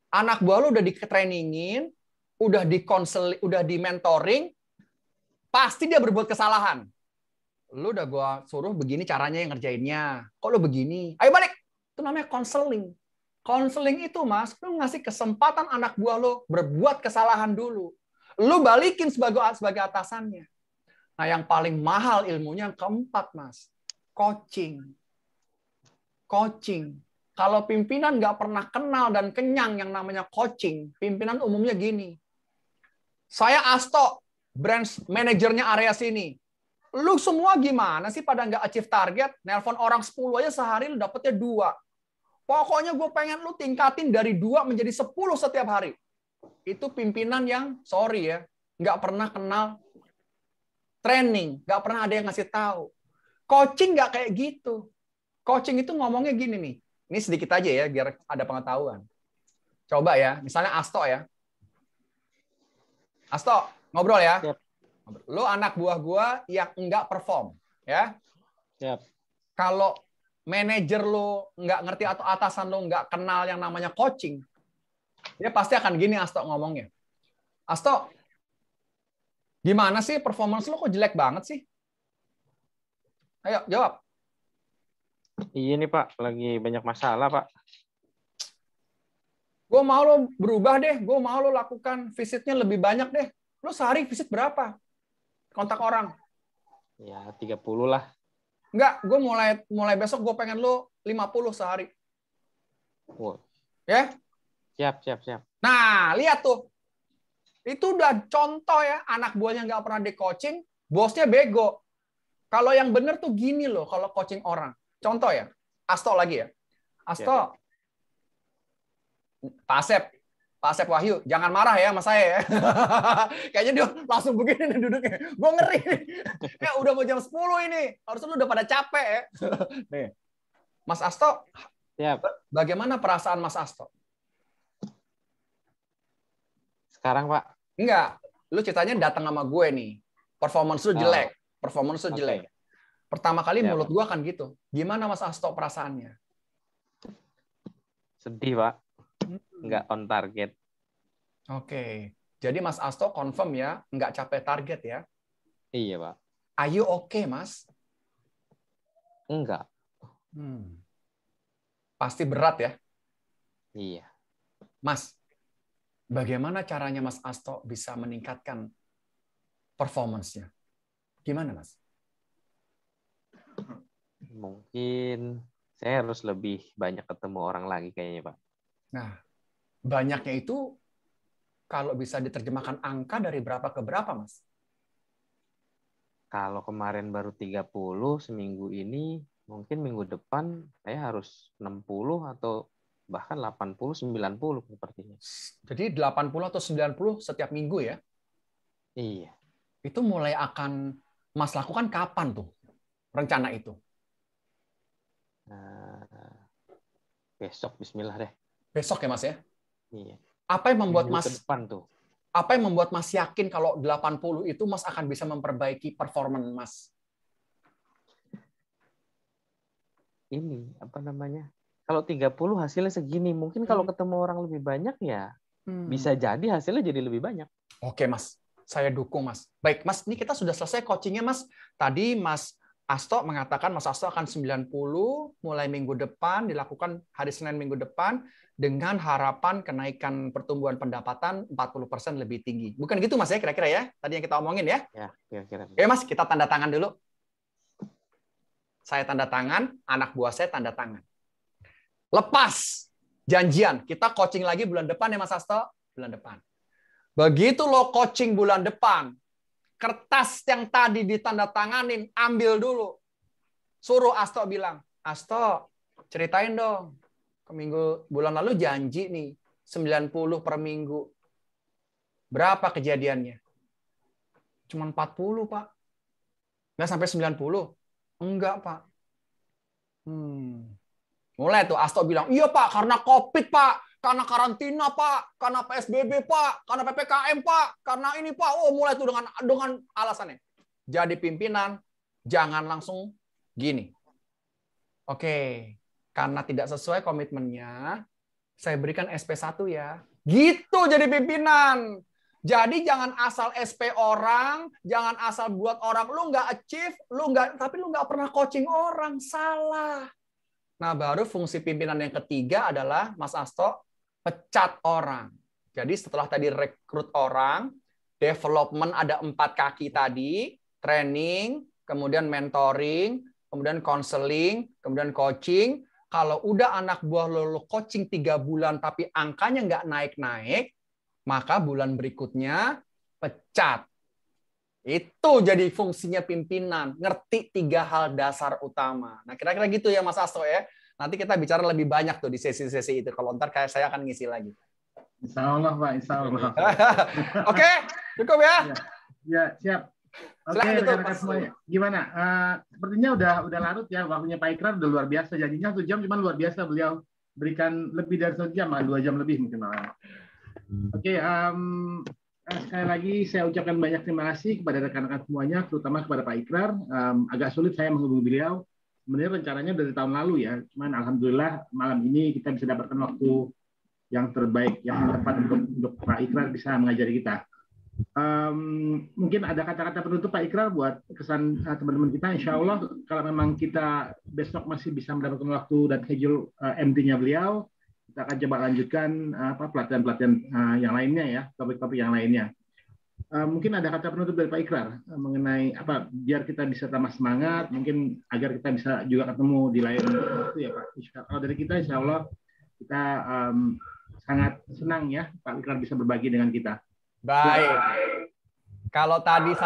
Anak buah lo udah di-trainingin, udah di-counseling, udah di-mentoring, pasti dia berbuat kesalahan. Lu udah gue suruh begini caranya yang ngerjainnya. Kok lu begini? Ayo balik. Itu namanya counseling. Counseling itu, Mas, lu ngasih kesempatan anak buah lu berbuat kesalahan dulu. Lu balikin sebagai atasannya. Nah, yang paling mahal ilmunya yang keempat, Mas. Coaching. Coaching. Kalau pimpinan nggak pernah kenal dan kenyang yang namanya coaching, pimpinan umumnya gini. Saya Asto, branch manajernya area sini. Lu semua gimana sih pada nggak achieve target? Nelpon orang 10 aja sehari lu dapetnya 2. Pokoknya gue pengen lu tingkatin dari 2 menjadi 10 setiap hari. Itu pimpinan yang, sorry ya, nggak pernah kenal training, nggak pernah ada yang ngasih tahu. Coaching nggak kayak gitu. Coaching itu ngomongnya gini nih. Ini sedikit aja ya, biar ada pengetahuan. Coba ya, misalnya Asto ya. Asto, ngobrol ya. Yep. Lu anak buah gua yang enggak perform, ya. Yep. Kalau manajer lu nggak ngerti atau atasan lu nggak kenal yang namanya coaching, dia pasti akan gini Asto ngomongnya. Asto, gimana sih performance lu kok jelek banget sih? Ayo, jawab. Iya nih Pak, lagi banyak masalah Pak. Gue mau lo berubah deh, gue mau lo lakukan visitnya lebih banyak deh. Lo sehari visit berapa? Kontak orang? Ya 30 lah. Enggak, gue mulai besok gue pengen lo 50 sehari. Wow. Ya? Siap. Nah, lihat tuh. Itu udah contoh ya, anak buahnya nggak pernah di coaching, bosnya bego. Kalau yang bener tuh gini loh, kalau coaching orang. Contoh ya, Asto lagi ya. Asto, Pak Asep Wahyu, jangan marah ya sama saya ya. Kayaknya dia langsung begini nih duduknya. Gue ngeri nih. Ya udah mau jam 10 ini. Harusnya lu udah pada capek ya. Nih. Mas Asto, bagaimana perasaan Mas Asto? Sekarang Pak? Enggak. Lu ceritanya datang sama gue nih. Performance lu jelek. Performance lu jelek. Pertama kali mulut gue kan gitu. Gimana Mas Asto perasaannya? Sedih Pak. Nggak on target. Oke. Jadi Mas Asto confirm ya, nggak capai target ya? Iya Pak. Are you okay, Mas? Enggak. Pasti berat ya? Iya. Mas, bagaimana caranya Mas Asto bisa meningkatkan performance-nya? Gimana, Mas? Mungkin saya harus lebih banyak ketemu orang lagi kayaknya, Pak. Nah, banyaknya itu kalau bisa diterjemahkan angka dari berapa ke berapa, Mas? Kalau kemarin baru 30, seminggu ini mungkin minggu depan saya harus 60 atau bahkan 80, 90 sepertinya. Jadi 80 atau 90 setiap minggu ya? Iya. Itu mulai akan Mas lakukan kapan tuh rencana itu? Besok, bismillah deh. Besok ya, Mas ya? Iya. Apa yang membuat minggu Mas depan tuh? Apa yang membuat Mas yakin kalau 80 itu Mas akan bisa memperbaiki performance Mas? Ini apa namanya? Kalau 30 hasilnya segini, mungkin kalau ketemu orang lebih banyak ya bisa jadi hasilnya jadi lebih banyak. Oke, Mas. Saya dukung, Mas. Baik, Mas, ini kita sudah selesai coachingnya, Mas. Tadi Mas Asto mengatakan Mas Asto akan 90 mulai minggu depan, dilakukan hari Senin minggu depan, dengan harapan kenaikan pertumbuhan pendapatan 40% lebih tinggi. Bukan gitu, Mas, ya, kira-kira ya? Tadi yang kita omongin ya? Ya, kira-kira. Oke, Mas, kita tanda tangan dulu. Saya tanda tangan, anak buah saya tanda tangan. Lepas janjian, kita coaching lagi bulan depan ya, Mas Asto. bulan depan. Begitu lo coaching bulan depan, kertas yang tadi ditandatanganin, ambil dulu. Suruh Asto bilang, Asto, ceritain dong. Ke bulan lalu janji nih, 90 per minggu. Berapa kejadiannya? Cuma 40, Pak. Nggak sampai 90? Enggak, Pak. Mulai tuh Asto bilang, iya Pak, karena COVID Pak, karena karantina Pak, karena PSBB Pak, karena PPKM Pak, karena ini Pak. Oh, mulai tuh dengan alasannya. Jadi pimpinan, jangan langsung gini. Oke, karena tidak sesuai komitmennya, saya berikan SP1 ya. Gitu jadi pimpinan. Jadi jangan asal SP orang, jangan asal buat orang, lu nggak achieve, tapi lu nggak pernah coaching orang, salah. Nah, baru fungsi pimpinan yang ketiga adalah, Mas Asto, pecat orang. Jadi setelah tadi rekrut orang, development ada 4 kaki tadi, training, kemudian mentoring, kemudian counseling, kemudian coaching. Kalau udah anak buah lo coaching 3 bulan tapi angkanya nggak naik-naik, maka bulan berikutnya pecat. Itu jadi fungsinya pimpinan, ngerti 3 hal dasar utama. Nah, kira-kira gitu ya Mas Asto ya. Nanti kita bicara lebih banyak tuh di sesi-sesi itu. Kalau ntar kayak saya akan ngisi lagi. Insya Allah Pak, Insya Allah. Oke, cukup ya? Ya, siap. Oke, rekan-rekan semuanya. Gimana? Sepertinya udah larut ya. Waktunya Pak Ikrar udah luar biasa. Jadinya 1 jam, cuman luar biasa beliau berikan lebih dari 1 jam, 2 jam lebih mungkin malah. Oke, sekali lagi saya ucapkan banyak terima kasih kepada rekan-rekan semuanya, terutama kepada Pak Ikrar. Agak sulit saya menghubungi beliau. Sebenarnya rencananya dari tahun lalu ya, cuman alhamdulillah malam ini kita bisa dapatkan waktu yang terbaik, yang tepat untuk Pak Ikrar bisa mengajari kita. Mungkin ada kata-kata penutup Pak Ikrar buat kesan teman-teman kita. Insya Allah kalau memang kita besok masih bisa mendapatkan waktu dan schedule MT-nya beliau, kita akan coba lanjutkan pelatihan-pelatihan yang lainnya ya, topik-topik yang lainnya. Mungkin ada kata penutup dari Pak Ikrar mengenai apa biar kita bisa tambah semangat, mungkin agar kita bisa juga ketemu di lain waktu ya Pak. Kalau dari kita Insya Allah kita sangat senang ya Pak Ikrar bisa berbagi dengan kita. Baik. Kalau tadi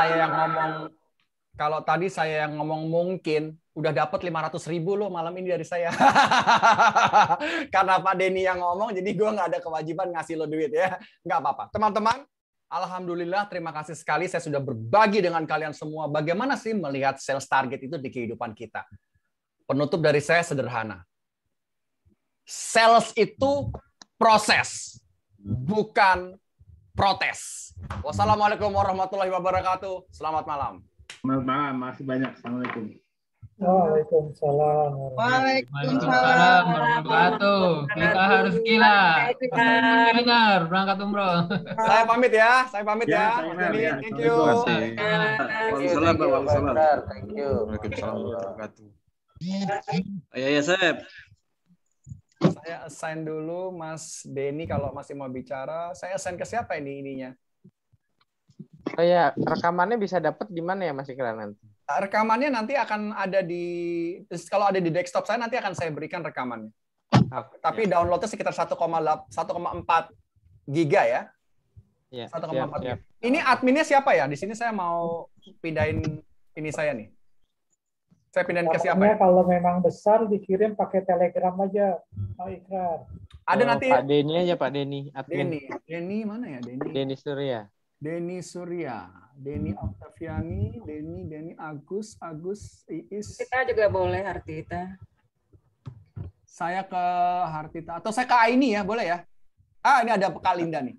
saya yang ngomong mungkin udah dapat 500.000 loh malam ini dari saya. Karena Pak Denny yang ngomong, jadi gue nggak ada kewajiban ngasih lo duit ya. Nggak apa-apa. Teman-teman, alhamdulillah terima kasih sekali saya sudah berbagi dengan kalian semua bagaimana sih melihat sales target itu di kehidupan kita. Penutup dari saya sederhana. Sales itu proses, bukan protes. Wassalamualaikum warahmatullahi wabarakatuh. Selamat malam. Selamat malam, masih banyak. Assalamualaikum. Waalaikumsalam. Waalaikumsalam warahmatullahi wabarakatuh. Kita harus gila. Benar, berangkat umroh. Saya pamit ya. Thank you. Waalaikumsalam warahmatullahi wabarakatuh. Thank you. Waalaikumsalam warahmatullahi wabarakatuh. Ya, Sep. Saya assign dulu Mas Denny kalau masih mau bicara. Saya assign ke siapa ininya? Oh ya, rekamannya bisa dapat di mana ya Mas Ikrar nanti? Rekamannya nanti akan ada kalau ada di desktop saya nanti akan saya berikan rekamannya. Tapi downloadnya sekitar 1,4 giga ya. 1,4 giga. Ini adminnya siapa ya? Di sini saya mau pindahin ini saya nih. Saya pindahin ke siapa ya? Kalau memang besar dikirim pakai Telegram aja, Pak Ikrar. Ada nanti Pak Denny aja, Pak Denny. Denny mana ya? Denny Surya. Denny Surya, Denny Octaviani, Denny Agus, Iis. Kita juga boleh Hartita. Saya ke Hartita atau saya ke Aini ya, boleh ya? Ini ada Kak Linda nih,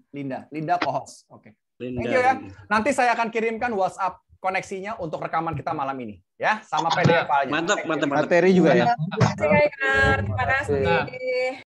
Linda co-host. Oke. Thank you ya. Nanti saya akan kirimkan WhatsApp koneksinya untuk rekaman kita malam ini ya, sama PDF-nya. Mantap. Materi juga ya. Terima kasih.